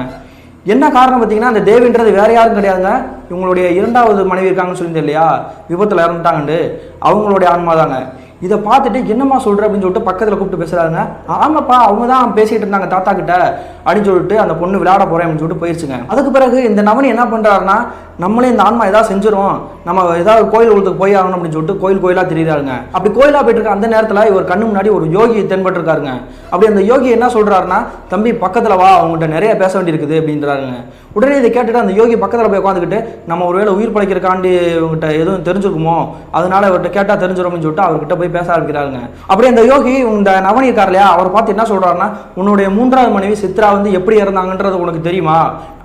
என்ன காரணம் பார்த்தீங்கன்னா, அந்த தேவின்றது வேற யாரும் கிடையாதுங்க, இவங்களுடைய 2வது மனைவி இருக்காங்கன்னு சொல்லியிருந்தேன் இல்லையா, விபத்தில் இறந்துட்டாங்கன்னு, அவங்களுடைய ஆன்மா தாங்க. இதை பார்த்துட்டு என்னம்மா சொல்ற அப்படின்னு சொல்லிட்டு பக்கத்தில் கூப்பிட்டு பேசுறாங்க. ஆமாப்பா அவங்க தான் பேசிட்டு இருந்தாங்க தாத்தா கிட்ட அப்படின்னு சொல்லிட்டு அந்த பொண்ணு விளையாட போறேன் அப்படின்னு சொல்லிட்டு போயிடுச்சுங்க. அதுக்கு பிறகு இந்த நவனி என்ன பண்றாருன்னா, நம்மளே இந்த ஆன்மா ஏதாவது செஞ்சிரும், நம்ம ஏதாவது கோயில் உள்ளதுக்கு போய் ஆகணும் அப்படின்னு சொல்லிட்டு கோயிலா தெரியுறாருங்க. அப்படி கோயிலா போயிட்டு இருக்க அந்த நேரத்தில் இவர் கண்ணு முன்னாடி ஒரு யோகி தென்பட்டு இருக்காருங்க. அப்படி அந்த யோகி என்ன சொல்றாருன்னா, தம்பி பக்கத்தில் வா, அவங்ககிட்ட நிறைய பேச வேண்டியிருக்குது அப்படின்றாருங்க. உடனே இதை கேட்டுட்டு அந்த யோகி பக்கத்தில் போய் உட்காந்துக்கிட்டு, நம்ம ஒருவேளை உயிர் பழைக்கிறக்காண்டி இவங்ககிட்ட எதுவும் தெரிஞ்சிருக்குமோ, அதனால இவர்கிட்ட கேட்டால் தெரிஞ்சிடும் அப்படின்னு சொல்லிட்டு அவர்கிட்ட போய் பேச ஆரம்பிக்கிறாருங்க. அப்படி அந்த யோகி இந்த நவனி இருக்கார் இல்லையா, அவர் பார்த்து என்ன சொல்றாருன்னா, உன்னுடைய 3வது மனைவி சித்ரா வந்து எப்படி இறந்தாங்கன்றது உனக்கு தெரியுமா,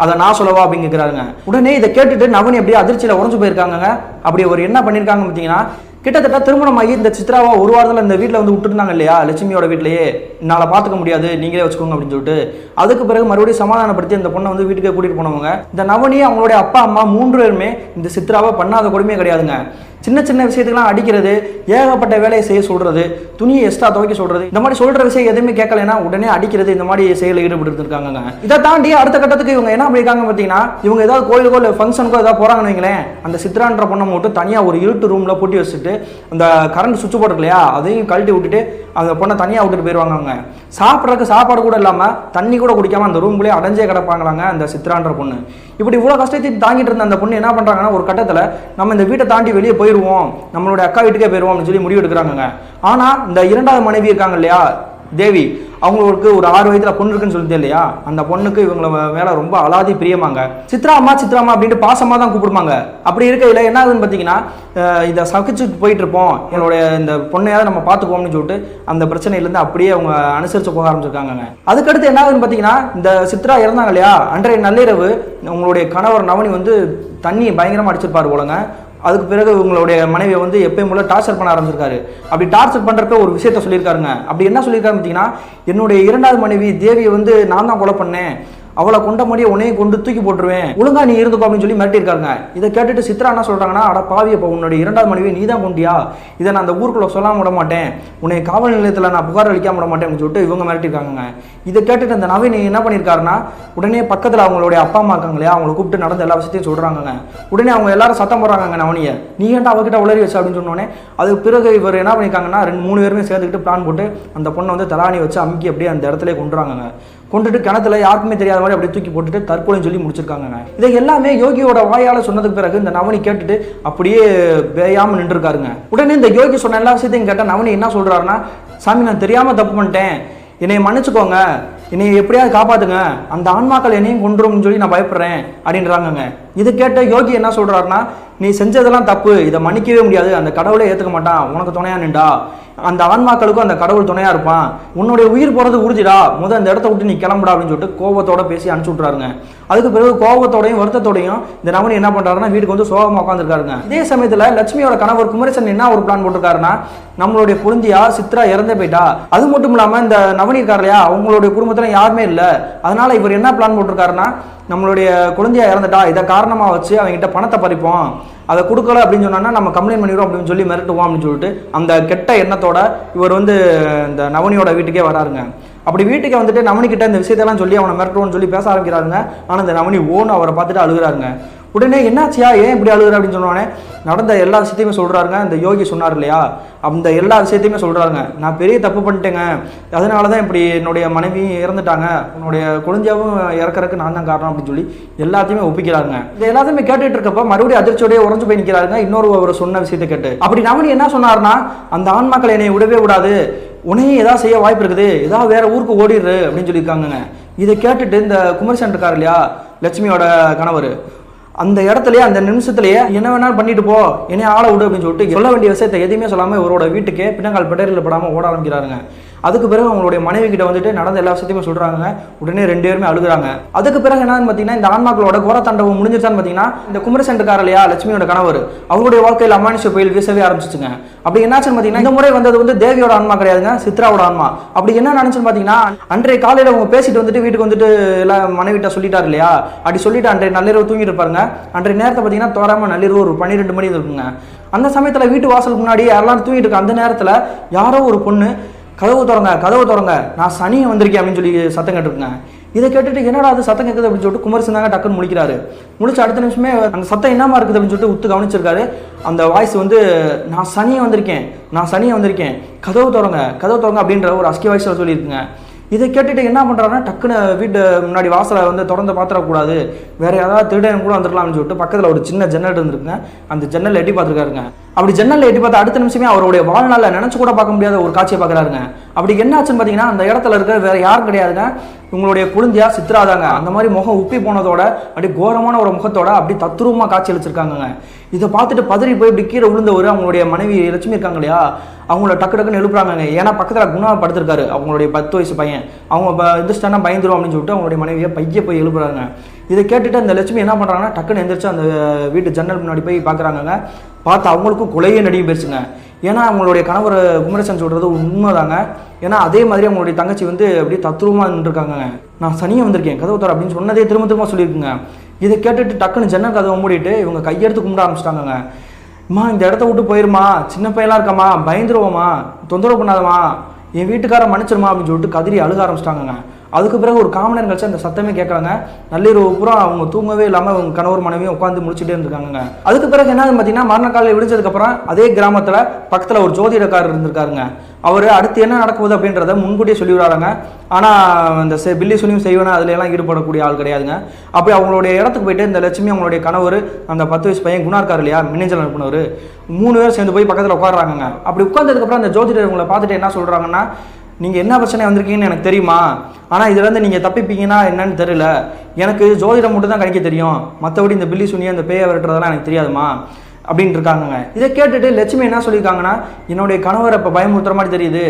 அதை நான் சொல்லவா அப்படின்னு கேட்கிறாருங்க. உடனே இதை கேட்டுட்டு நவனி அப்படியே அதிர்ச்சியில் உடஞ்சு போயிருக்காங்க. அப்படி ஒரு என்ன பண்ணியிருக்காங்க பார்த்தீங்கன்னா, கிட்டத்தட்ட திருமணமாகி இந்த சித்ராவா ஒரு வாரத்தில் இந்த வீட்டில் வந்து விட்டுருந்தாங்க இல்லையா, லட்சுமியோட வீட்டிலேயே, என்னால் பார்த்துக்க முடியாது நீங்களே வச்சுக்கோங்க அப்படின்னு சொல்லிட்டு, அதுக்கு பிறகு மறுபடியும் சமாதானப்படுத்தி அந்த பொண்ணை வந்து வீட்டுக்கே கூட்டிகிட்டு போனவங்க. இந்த நவனி அவங்களுடைய அப்பா அம்மா 3 பேருமே இந்த சித்ராவை பண்ணாத கொடுமையே கிடையாதுங்க. சின்ன சின்ன விஷயத்துக்கெல்லாம் அடிக்கிறது, ஏகப்பட்ட வேலையை செய்ய சொல்றது, துணியை எக்ஸ்ட்ரா துவைக்க சொல்றது, இந்த மாதிரி சொல்ற விஷயம் எதுவுமே கேட்கலன்னா உடனே அடிக்கிறது, இந்த மாதிரி செயலில் ஈடுபட்டு இருக்காங்க. இதை தாண்டி அடுத்த கட்டத்துக்கு இவங்க என்ன பண்ணிருக்காங்க பார்த்தீங்கன்னா, இவங்க ஏதாவது கோயிலுக்கோ இல்லை ஃபங்க்ஷனுக்கோ ஏதாவது போறாங்கன்னு வைங்களேன், அந்த சித்ரான்ற பொண்ணை மட்டும் தனியாக ஒரு இருட்டு ரூம்ல பூட்டி வச்சுட்டு அந்த கரண்ட் சுவிட்ச் போர்டு இருக்கு இல்லையா, அதையும் கழட்டி விட்டுட்டு அந்த பொண்ணை தனியாக விட்டுட்டு போயிடுவாங்க. அவங்க சாப்பிட்றதுக்கு சாப்பாடு கூட இல்லாமல் தண்ணி கூட குடிக்காம அந்த ரூம்லேயே அடைஞ்சே கிடப்பாங்களாங்க அந்த சித்ரான்ற பொண்ணு. இப்படி இவ்வளோ கஷ்டத்தையும் தாங்கிட்டு இருந்த அந்த பொண்ணு என்ன பண்ணுறாங்கன்னா, ஒரு கட்டத்தில் நம்ம இந்த வீட்டை தாண்டி வெளியே போயிடுவோம், நம்மளுடைய அக்கா வீட்டுக்கே போயிடுவோம் அப்படின்னு சொல்லி முடிவு எடுக்கிறாங்க. ஆனால் இந்த 2வது மனைவி இருக்காங்க இல்லையா தேவி, அவங்களுக்கு ஒரு 6 வயதுல பொண்ணு இருக்குன்னு சொல்லிட்டு இல்லையா, அந்த பொண்ணுக்கு இவங்கள மேல ரொம்ப அலாதி பிரியமாங்க. சித்ரா அம்மா அப்படின்ட்டு பாசமா தான் கூப்பிடுவாங்க. அப்படி இருக்கையில என்ன ஆகுதுன்னு பார்த்தீங்கன்னா, இதை சகிச்சுட்டு போயிட்டு இருப்போம், என்னுடைய இந்த பொண்ணையாவது நம்ம பார்த்துக்குவோம்னு சொல்லிட்டு அந்த பிரச்சனையிலேருந்து அப்படியே அவங்க அனுசரிச்சு போக ஆரம்பிச்சிருக்காங்க. அதுக்கடுத்து என்ன ஆகுதுன்னு பார்த்தீங்கன்னா, இந்த சித்ரா இறந்தாங்க இல்லையா, அன்றைய நள்ளிரவு உங்களுடைய கணவர் நவனி வந்து தண்ணி பயங்கரமாக அடிச்சிருப்பாரு போலங்க. அதுக்கு பிறகு உங்களுடைய மனைவியை வந்து எப்பயும் போல டார்ச்சர் பண்ண ஆரம்பிச்சிருக்காரு. அப்படி டார்ச்சர் பண்றப்ப ஒரு விஷயத்த சொல்லியிருக்காருங்க. அப்படி என்ன சொல்லியிருக்காரு பார்த்தீங்கன்னா, என்னுடைய 2வது மனைவி தேவியை வந்து நான் தான் கொலை பண்ணேன், அவளை கொண்ட முடிய உன்னையும் கொண்டு தூக்கி போட்டுருவேன், ஒழுங்கா நீ இருந்துக்கோ அப்படின்னு சொல்லி மிரட்டிருக்காங்க. இதை கேட்டுட்டு சித்ரா என்ன சொல்றாங்கன்னா, அட பாவி, இப்போ உன்னுடைய 2வது மனைவி நீ தான் கொண்டியா, இதை நான் அந்த ஊருக்குள்ள சொல்லாம விட மாட்டேன், உன்னை காவல் நிலையத்தில் நான் புகார் அளிக்காம விட மாட்டேன் அப்படின்னு சொல்லிட்டு இவங்க மிரட்டிருக்காங்க. இதை கேட்டுட்டு அந்த நவீன் என்ன பண்ணியிருக்காருன்னா, உடனே பக்கத்தில் அவங்களுடைய அப்பா அம்மா இருக்காங்க இல்லையா, அவங்களை கூப்பிட்டு நடந்த எல்லா விஷயத்தையும் சொல்றாங்க. உடனே அவங்க எல்லாரும் சத்தம் போடுறாங்க, நவனியை நீ ஏன்டா அவகிட்ட உளறி வச்சு அப்படின்னு சொன்னோடனே, அதுக்கு பிறகு இவர் என்ன பண்ணியிருக்காங்கன்னா, 2-3 பேருமே சேர்ந்துக்கிட்டு பிளான் போட்டு அந்த பொண்ணை வந்து தலாணி வச்சு அமுக்கி அப்படியே அந்த இடத்துல கொண்டுறாங்க. கொண்டுட்டு கிணத்துல யாருக்குமே தெரியாத மாதிரி அப்படியே தூக்கி போட்டுட்டு தற்கொலைன்னு சொல்லி முடிச்சிருக்காங்க. இதை எல்லாமே யோகியோட வாயால சொன்னதுக்கு பிறகு இந்த நவனி கேட்டுட்டு அப்படியே வேயாம நின்று இருக்காருங்க. உடனே இந்த யோகி சொன்ன எல்லா விஷயத்தையும் கேட்ட நவனி என்ன சொல்றாருன்னா, சாமி நான் தெரியாம தப்பு பண்ணிட்டேன், என்னை மன்னிச்சுக்கோங்க, என்னை எப்படியாவது காப்பாத்துங்க, அந்த ஆன்மாக்கள் என்னையும் கொண்டுரும்னு சொல்லி நான் பயப்படுறேன் அப்படின்றாங்க. இது கேட்ட யோகி என்ன சொல்றாருன்னா, நீ செஞ்சதெல்லாம் தப்பு, இதை மன்னிக்கவே முடியாது, அந்த கடவுளே ஏற்றுக்க மாட்டான், உனக்கு துணையா நின்றா, அந்த ஆன்மாக்களுக்கும் அந்த கடவுள் துணையா இருப்பான், உன்னுடைய உயிர் போறது உறுதிடா, அந்த இடத்த விட்டு நீ கிளம்புடா அப்படின்னு சொல்லிட்டு கோபத்தோட பேசி அனுப்பிச்சு விட்றாருங்க. அதுக்கு பிறகு கோபத்தோடையும் வருத்தத்தோடையும் இந்த நவனி என்ன பண்றாருன்னா, வீட்டுக்கு வந்து சோகமா உட்காந்துருக்காருங்க. இதே சமயத்துல லட்சுமியோட கணவர் குமரேசன் என்ன ஒரு பிளான் போட்டிருக்காருன்னா, நம்மளுடைய புரிஞ்சியா சித்ரா இறந்தே போயிட்டா, அது மட்டும் இல்லாம இந்த நவனி இருக்காரு இல்லையா, அவங்களுடைய குடும்பத்துல யாருமே இல்லை, அதனால இவர் என்ன பிளான் போட்டிருக்காருன்னா, நம்மளுடைய குழந்தையா இறந்துட்டா, இதை காரணமா வச்சு அவங்ககிட்ட பணத்தை பறிப்போம், அதை கொடுக்கல அப்படின்னு சொன்னா நம்ம கம்ப்ளைண்ட் பண்ணிடுவோம் அப்படின்னு சொல்லி மிரட்டுவோம் அப்படின்னு சொல்லிட்டு அந்த கெட்ட எண்ணத்தோட இவர் வந்து இந்த நவனியோட வீட்டுக்கே வராருங்க. அப்படி வீட்டுக்கு வந்துட்டு நவனிக்கிட்ட இந்த விஷயத்தெல்லாம் சொல்லி அவனை மிரட்டுவோம்னு சொல்லி பேச ஆரம்பிக்கிறாருங்க. ஆனால் இந்த நவனி ஓன்னு அவரை பார்த்துட்டு அழுகிறாருங்க. உடனே என்னாச்சியா ஏன் இப்படி அழுகுற அப்படின்னு சொன்னோடனே நடந்த எல்லா விஷயத்தையுமே சொல்கிறாருங்க. இந்த யோகி சொன்னார் இல்லையா, அந்த எல்லா விஷயத்தையுமே சொல்கிறாருங்க. நான் பெரிய தப்பு பண்ணிட்டேங்க, அதனால தான் இப்படி என்னுடைய மனைவியும் இறந்துட்டாங்க, என்னுடைய குழந்தையாவும் இறக்கறதுக்கு நான் தான் காரணம் அப்படின்னு சொல்லி எல்லாத்தையுமே ஒப்பிக்கிறாருங்க. இது எல்லாத்தையுமே கேட்டுட்டு இருக்கப்ப மறுபடியும் அதிர்ச்சியோடய உறைஞ்சு போய் நிற்கிறாருங்க. இன்னொரு அவர் சொன்ன விஷயத்தை கேட்டு அப்படி நவனி என்ன சொன்னார்னா, அந்த ஆன்மாக்களை என்னை விடவே விடாது, உன்னையும் ஏதாவது செய்ய வாய்ப்பு இருக்குது, ஏதாவது வேற ஊருக்கு ஓடிடுரு அப்படின்னு சொல்லியிருக்காங்க. இதை கேட்டுட்டு இந்த குமரேசன் இருக்கார் இல்லையா, லட்சுமியோட கணவர், அந்த இடத்துலயே அந்த நிமிஷத்துலயே என்ன வேணாலும் பண்ணிட்டு போ, என்னைய ஆள விடு அப்படின்னு சொல்லிட்டு சொல்ல வேண்டிய விஷயத்தை எதுவுமே சொல்லாம இவரோட வீட்டுக்கே பின்னங்கால் பெட்டரில் படாம ஓட ஆரம்பிக்கிறாருங்க. அதுக்கு பிறகு அவங்களுடைய மனைவி கிட்ட வந்துட்டு நடந்த எல்லா விஷயத்தையுமே சொல்றாங்க. உடனே 2 பேருமே அழுகுறாங்க. அதுக்கு பிறகு என்னன்னு பார்த்தீங்கன்னா, இந்த ஆன்மாக்களோட கோர தாண்டவம் முடிஞ்சிருச்சான்னு பார்த்தீங்கன்னா, இந்த குமரேசன் இருக்கார் இல்லையா, லட்சுமியோட கணவர், அவருடைய வாழ்க்கையில் அமானுஷ புயல் வீசவே ஆரம்பிச்சிச்சுங்க. அப்படி என்னாச்சுன்னு பார்த்தீங்கன்னா, இந்த முறை வந்தது வந்து தேவியோட ஆன்மா கிடையாதுங்க, சித்ராவோட ஆன்மா. அப்படி என்ன நினைச்சுன்னு பார்த்தீங்கன்னா, அன்றைய காலையில் அவங்க பேசிட்டு வந்துட்டு வீட்டுக்கு வந்துட்டு எல்லாம் மனைவிட்ட சொல்லிட்டாரு இல்லையா, அப்படி சொல்லிட்டு அன்றைய நள்ளிரவு தூங்கிட்டு இருப்பாருங்க. அன்றைய நேரத்தை பார்த்தீங்கன்னா தோராம நள்ளிரவு ஒரு 12 மணி இருக்குங்க. அந்த சமயத்தில் வீட்டு வாசலுக்கு முன்னாடி யாரெல்லாம் தூங்கிட்டு இருக்க அந்த நேரத்தில் யாரோ ஒரு பொண்ணு கதவு திறங்க, நான் சனியை வந்திருக்கேன் அப்படின்னு சொல்லி சத்தம் கேட்டுருக்குங்க. இதை கேட்டுட்டு என்னடா அது சத்தம் கேட்குது அப்படின்னு சொல்லிட்டு குமரேசன் தாங்க டக்குன்னு முழிக்கிறாரு. முடிச்சு அடுத்த நிமிஷமே அந்த சத்தம் என்னமா இருக்குது அப்படின்னு சொல்லிட்டு உத்து கவனிச்சிருக்காரு. அந்த வாய்ஸ் வந்து நான் சனியை வந்திருக்கேன், கதவு திறங்க அப்படின்ற ஒரு அஸ்கி வாய்ஸில் சொல்லியிருக்குங்க. இதை கேட்டுட்டு என்ன பண்ணுறாருன்னா, டக்குன்னு வீட்டு முன்னாடி வாசலை வந்து திறந்து பார்த்துடக்கூடாது, வேற யாராவது திருடன் கூட வந்துடலாம்னு சொல்லிட்டு பக்கத்தில் ஒரு சின்ன ஜன்னல் இருந்துருக்குங்க. அந்த ஜன்னல் எட்டி பார்த்துருக்காருங்க. அப்படி ஜன்னல் எட்டி பார்த்து அடுத்த நிமிஷமே அவருடைய வாழ்நாளில் நினச்சி கூட பார்க்க முடியாத ஒரு காட்சியை பார்க்குறாருங்க. அப்படி என்ன ஆச்சுன்னு பார்த்தீங்கன்னா, அந்த இடத்துல இருக்க வேற யாரும் கிடையாதுங்க, உங்களுடைய குழந்தையா சித்ராதாங்க. அந்த மாதிரி முகம் உப்பி போனதோட அப்படி கோரமான ஒரு முகத்தோட அப்படி தத்ரூபமாக காட்சி அளிச்சிருக்காங்க. இதை பார்த்துட்டு பதறி போய் இப்படி கீழே விழுந்தவர் அவங்களுடைய மனைவி லட்சுமி இருக்காங்க இல்லையா, அவங்கள டக்குன்னு எழுப்புறாங்க. ஏன்னா பக்கத்தில் குணா படுத்திருக்காரு, அவங்களுடைய 10 வயசு பையன். அவங்க எந்திரிச்சிட்டானா பயந்துரும் அப்படின்னு சொல்லிட்டு அவங்களுடைய மனைவியை பைய போய் எழுப்புறாங்க. இதை கேட்டுட்டு அந்த லட்சுமி என்ன பண்ணுறாங்கன்னா, டக்குன்னு எந்திரிச்சு அந்த வீட்டு ஜன்னல் முன்னாடி போய் பார்க்குறாங்க. பார்த்து அவங்களுக்கும் கொலையே நடிகை போயிடுச்சுங்க. ஏன்னா அவங்களுடைய கணவர் குமரேசன் சொல்கிறது உண்மைதாங்க. ஏன்னா அதே மாதிரி அவங்களுடைய தங்கச்சி வந்து அப்படியே தத்ரூபமாக நின்றுருக்காங்க. நான் சனியை வந்திருக்கேன், கதவு தர அப்படின்னு சொன்னதே திரும்ப சொல்லியிருக்குங்க. இதை கேட்டுட்டு டக்குன்னு ஜன்னல் கதவை மூடிட்டு இவங்க கையெடுத்து கும்பிட ஆரம்பிச்சிட்டாங்க. அம்மா இந்த இடத்த விட்டு போயிருமா, சின்ன பையெல்லாம் இருக்காமா, பயந்துருவோமா, தொந்தரவு பண்ணாதமா, என் வீட்டுக்கார மன்னிச்சிருமா அப்படின்னு சொல்லிட்டு கதறி அழுக ஆரம்பிச்சிட்டாங்க. அதுக்கு பிறகு ஒரு காமனர் கழிச்சு அந்த சத்தமே கேட்குறாங்க. நள்ளிரவு பூரா அவங்க தூங்கவே இல்லாமல் அவங்க கணவர் மனைவியும் உட்காந்து முடிச்சுட்டே இருந்திருக்காங்க. அதுக்கு பிறகு என்ன பார்த்தீங்கன்னா, மரண காலையில் விழிச்சதுக்கப்புறம் அதே கிராமத்தில் பக்கத்தில் ஒரு ஜோதிடக்காரர் இருந்திருக்காருங்க. அவர் அடுத்து என்ன நடக்குது அப்படின்றத முன்கூட்டியே சொல்லிவிடாங்க. ஆனால் இந்த பில்லி சுனியும் செய்வேனா அதுல எல்லாம் ஈடுபடக்கூடிய ஆள் கிடையாதுங்க. அப்படி அவங்களுடைய இடத்துக்கு போயிட்டு இந்த லட்சுமி அவங்களுடைய கணவர் அந்த 10 வயசு பையன் குணா இருக்கார் இல்லையா, மின்னஞ்சல் அனுப்புனவர், 3 பேர் சேர்ந்து போய் பக்கத்தில் உட்காடுறாங்க. அப்படி உட்கார்ந்ததுக்கப்புறம் அந்த ஜோதிடர் உங்களை பார்த்துட்டு என்ன சொல்கிறாங்கன்னா, நீங்கள் என்ன பிரச்சனை வந்திருக்கீங்கன்னு எனக்கு தெரியுமா, ஆனால் இதுலேருந்து நீங்கள் தப்பிப்பீங்கன்னா என்னன்னு தெரியல, எனக்கு ஜோதிடம் மட்டும் தான் கணிக்க தெரியும், மற்றபடி இந்த பில்லி சுனியை அந்த பேயை விரட்டுறதெல்லாம் எனக்கு தெரியாதுமா அப்படின்ட்டு இருக்காங்க. இதை கேட்டுட்டு லட்சுமி என்ன சொல்லியிருக்காங்கன்னா, என்னுடைய கணவர் இப்போ பயமுறுத்துற மாதிரி தெரியுது,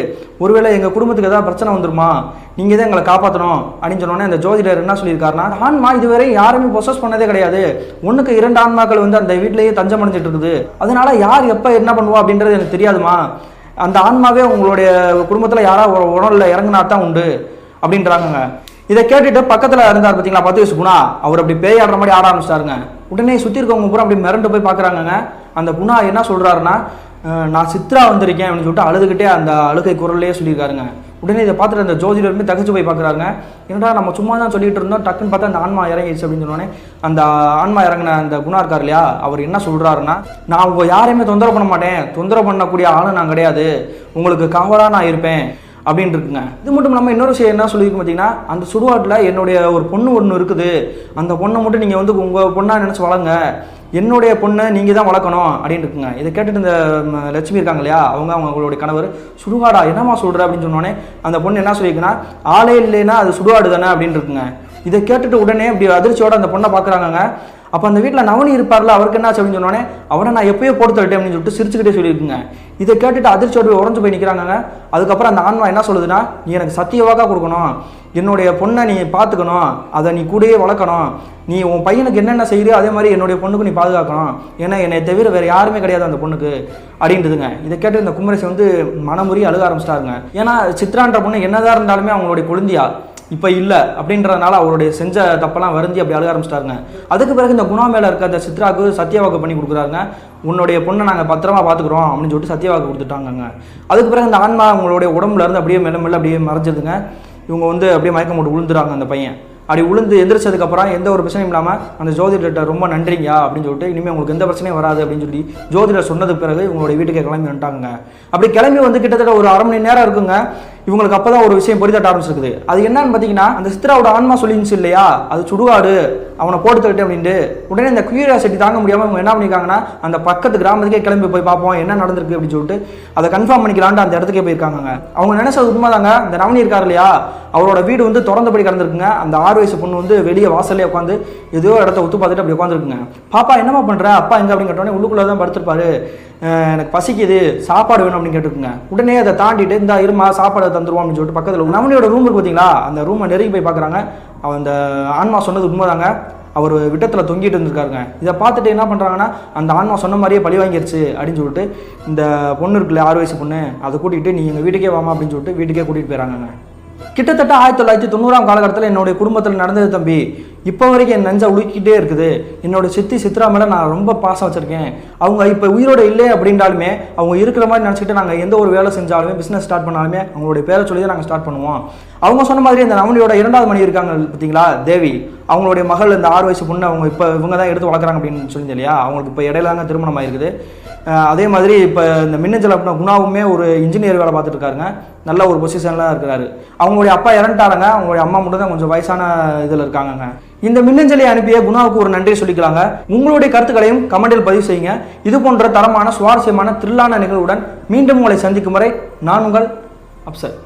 ஒருவேளை எங்கள் குடும்பத்துக்கு ஏதாவது பிரச்சனை வந்துருமா, நீங்கள் தான் எங்களை காப்பாற்றணும் அப்படின்னு சொன்னோன்னே அந்த ஜோதிடர் என்ன சொல்லியிருக்காருன்னா, ஆன்மா இதுவரை யாருமே பொசஸ் பண்ணதே கிடையாது, 1க்கு 2 ஆன்மாக்கள் வந்து அந்த வீட்டிலேயே தஞ்சம் அடைஞ்சிட்டு இருக்குது, அதனால யார் எப்போ என்ன பண்ணுவா அப்படின்றது எனக்கு தெரியாதுமா, அந்த ஆன்மாவே உங்களுடைய குடும்பத்தில் யாராவது உணர்ல இறங்கினா தான் உண்டு அப்படின்றாங்க. இதை கேட்டுட்டு பக்கத்தில் இருந்தார் பார்த்தீங்களா 10 வயசு குணா, அவர் அப்படி பேய் ஆடுற மாதிரி ஆட ஆரம்பிச்சிட்டாருங்க. உடனே சுற்றி இருக்கவங்க பூரா அப்படி மிரண்டு போய் பார்க்குறாங்க. அந்த குணா என்ன சொல்கிறாருன்னா, நான் சித்ரா வந்திருக்கேன் அப்படின்னு சொல்லிட்டு அழுதுகிட்டே அந்த அழுகை குரல்லையே சொல்லியிருக்காருங்க. உடனே இதை பார்த்துட்டு அந்த ஜோதிடருமே தகச்சு போய் பார்க்குறாங்க. என்னடா நம்ம சும்மா தான் சொல்லிட்டு இருந்தோம், டக்குன்னு பார்த்தா அந்த ஆன்மா இறங்கிடுச்சு அப்படின்னு சொன்னோன்னே அந்த ஆன்மா இறங்கின அந்த குணா இருக்கார் இல்லையா, அவர் என்ன சொல்கிறாருன்னா, நான் உங்க யாரையுமே தொந்தரவு பண்ண மாட்டேன், தொந்தரவு பண்ணக்கூடிய ஆளும் நான் கிடையாது, உங்களுக்கு காவலாக நான் இருப்பேன் அப்படின்னு இருக்குங்க. இது மட்டும் நம்ம இன்னொரு விஷயம் என்ன சொல்லியிருக்கோம் பார்த்தீங்கன்னா, அந்த சுடுகாட்டில் என்னுடைய ஒரு பொண்ணு ஒன்று இருக்குது, அந்த பொண்ணை மட்டும் நீங்கள் வந்து உங்கள் பொண்ணாக நினச்சி வளங்க, என்னுடைய பொண்ணை நீங்கள் தான் வளர்க்கணும் அப்படின்னு இருக்குங்க. இதை கேட்டுட்டு இந்த லட்சுமி இருக்காங்க இல்லையா, அவங்களுடைய கணவர், சுடுகாடா என்னம்மா சொல்கிற அப்படின்னு சொன்னோடனே அந்த பொண்ணு என்ன சொல்லியிருக்குன்னா, ஆளே இல்லைன்னா அது சுடுகாடு தானே அப்படின்னு இருக்குங்க. இதை கேட்டுட்டு உடனே இப்படி அதிர்ச்சியோட அந்த பொண்ணை பார்க்குறாங்க. அப்போ அந்த வீட்டில் நவனி இருப்பார்ல, அவருக்கு என்ன ஆச்சு அப்படின்னு சொன்னோடனே, அவனை நான் எப்பயோ போட்டு தரட்டேன் அப்படின்னு சொல்லிட்டு சிரிச்சுக்கிட்டே சொல்லியிருக்குங்க. இதை கேட்டுட்டு அதிர்ச்சியோடு உடஞ்சு போய் நிற்கிறாங்க. அதுக்கப்புறம் அந்த ஆன்மா என்ன சொல்லுதுன்னா, நீ எனக்கு சத்தியவாக்கா கொடுக்கணும், என்னுடைய பொண்ணை நீ பார்த்துக்கணும், அதை நீ கூடயே வளர்க்கணும், நீ உன் பையனுக்கு என்னென்ன செய்யறியோ அதே மாதிரி என்னுடைய பொண்ணுக்கு நீ பாதுகாக்கணும், ஏன்னா என்னை தவிர வேறு யாருமே கிடையாது அந்த பொண்ணுக்கு அப்படின்றதுங்க. இதை கேட்டு இந்த குமரேசன் வந்து மனமுறி அழுக ஆரம்பிச்சிட்டாருங்க. ஏன்னா சித்ரான்ற பொண்ணு என்னதான் இருந்தாலுமே அவங்களுடைய குழந்தையா இப்போ இல்லை அப்படின்றதுனால அவருடைய செஞ்ச தப்பெல்லாம் வருந்தி அப்படி அழுக ஆரம்பிச்சிட்டாருங்க. அதுக்கு பிறகு இந்த குணா மேலே இருக்க அந்த சித்ராவுக்கு சத்தியவாக்கு பண்ணி கொடுக்குறாருங்க. உன்னுடைய பொண்ணை நாங்கள் பத்திரமா பார்த்துக்குறோம் அப்படின்னு சொல்லிட்டு சத்தியவாக்கு கொடுத்துட்டாங்க. அதுக்கு பிறகு இந்த ஆன்மா அவங்களுடைய உடம்புல இருந்து அப்படியே மெல்ல மெல்ல அப்படியே மறைஞ்சதுங்க. இவங்க வந்து அப்படியே மயக்கம் போட்டு விழுந்துறாங்க அந்த பையன். அப்படி உளுந்து எந்திரிச்சதுக்கப்புறம் எந்த ஒரு பிரச்சனையும் இல்லாமல் அந்த ஜோதிடர்கிட்ட ரொம்ப நன்றிங்கயா அப்படின்னு சொல்லிட்டு இனிமேல் உங்களுக்கு எந்த பிரச்சனையும் வராது அப்படின்னு சொல்லி ஜோதிடர் சொன்னதுக்கு பிறகு இவங்களுடைய வீட்டுக்கு கிளம்பி வந்துட்டாங்க. அப்படி கிளம்பி வந்து கிட்டத்தட்ட ஒரு அரை மணி நேரம் இருக்குங்க. இவங்களுக்கு அப்பதான் ஒரு விஷயம் புரிதட்ட ஆரம்பிச்சிருக்குது. அது என்னன்னு பார்த்தீங்கன்னா, அந்த சித்ராவோட ஆன்மா சொல்லிருந்துச்சு இல்லையா, அது சுடுகாடு, அவனை போட்டு தள்ளிட்டு அப்படின்ட்டு. உடனே இந்த கியூரியாசிட்டி தாங்க முடியாமல் இவங்க என்ன பண்ணியிருக்காங்கன்னா, அந்த பக்கத்து கிராமத்துக்கே கிளம்பி போய் பார்ப்போம் என்ன நடந்திருக்கு அப்படின்னு சொல்லிட்டு அதை கன்ஃபார்ம் பண்ணிக்கலான்ட்டு அந்த இடத்துக்கே போயிருக்காங்க. அவங்க நினைச்சது உண்மைதாங்க. இந்த நவனி இருக்கார் இல்லையா, அவரோட வீடு வந்து திறந்தபடி கிடந்திருக்குங்க. அந்த 6 வயசு பொண்ணு வந்து வெளியே வாசல்லே உட்காந்து ஏதோ இடத்த ஒத்து பார்த்துட்டு அப்படி உட்காந்துருக்குங்க. பாப்பா என்னமா பண்ற, அப்பா எங்க அப்படின்னு கேட்டோடனே உள்ளுக்குள்ள தான் படுத்திருப்பாரு. எனக்கு பசிக்குது, சாப்பாடு வேணும் அப்படின்னு கேட்டுருக்குங்க. உடனே அதை தாண்டிட்டு இந்த இருமா சாப்பாடு தந்துருவோம் அப்படின்னு சொல்லிட்டு பக்கத்தில் நவனியோட ரூம் இருக்கு பார்த்தீங்களா, அந்த ரூமை நெருங்கி போய் பார்க்குறாங்க. அவன் அந்த ஆன்மா சொன்னது உண்மைதாங்க. அவர் விட்டத்தில் தொங்கிட்டு இருந்திருக்காருங்க. இதை பார்த்துட்டு என்ன பண்ணுறாங்கன்னா, அந்த ஆன்மா சொன்ன மாதிரியே பழி வாங்கிருச்சு அப்படின்னு சொல்லிட்டு இந்த பொண்ணு இருக்குல்ல 6 வயசு பொண்ணு, அதை கூட்டிகிட்டு நீ எங்கள் வீட்டுக்கே வாமா அப்படின்னு சொல்லிட்டு வீட்டுக்கே கூட்டிகிட்டு போயிடறாங்க. கிட்டத்தட்ட 1990ஆம் காலகட்டத்தில் என்னுடைய குடும்பத்தில் நடந்தது தம்பி. இப்போ வரைக்கும் என் நெஞ்சை உழுக்கிட்டே இருக்குது. என்னோட சித்தி சித்ரா மேலே நான் ரொம்ப பாசம் வச்சுருக்கேன். அவங்க இப்போ உயிரோடு இல்லை அப்படின்றாலுமே அவங்க இருக்கிற மாதிரி நினச்சிக்கிட்டு நாங்கள் எந்த ஒரு வேலை செஞ்சாலுமே பிஸ்னஸ் ஸ்டார்ட் பண்ணாலுமே அவங்களுடைய பேரை சொல்லி தான் நாங்கள் ஸ்டார்ட் பண்ணுவோம். அவங்க சொன்ன மாதிரி இந்த நவனியோட 2வது மணி இருக்காங்க பார்த்தீங்களா தேவி, அவங்களுடைய மகள் இந்த 6 வயசு பொண்ணு அவங்க இப்போ இவங்க தான் எடுத்து வளர்க்குறாங்க அப்படின்னு சொல்லியிருந்தேன் இல்லையா, அவங்களுக்கு இப்போ இடையில தாங்க திருமணம் ஆகிருக்குது. அதே மாதிரி இப்போ இந்த மின்னஞ்சல் அப்படின்னா குணாவுமே ஒரு இன்ஜினியர் வேலை பார்த்துட்டு இருக்காருங்க. நல்ல ஒரு பொசிஷன்லாம் இருக்கிறாரு. அவங்களுடைய அப்பா இறந்துட்டாருங்க. அவங்களுடைய அம்மா மட்டும் தான் கொஞ்சம் வயசான இதில் இருக்காங்கங்க. இந்த மின்னஞ்சலை அனுப்பிய குணாவுக்கு ஒரு நன்றி சொல்லிக்கலாங்க. உங்களுடைய கருத்துக்களையும் கமெண்டில் பதிவு செய்யுங்க. இது போன்ற தரமான சுவாரஸ்யமான த்ரில்லான நிகழ்வுடன் மீண்டும் உங்களை சந்திக்கும் வரை நான் உங்கள் அப்சர்.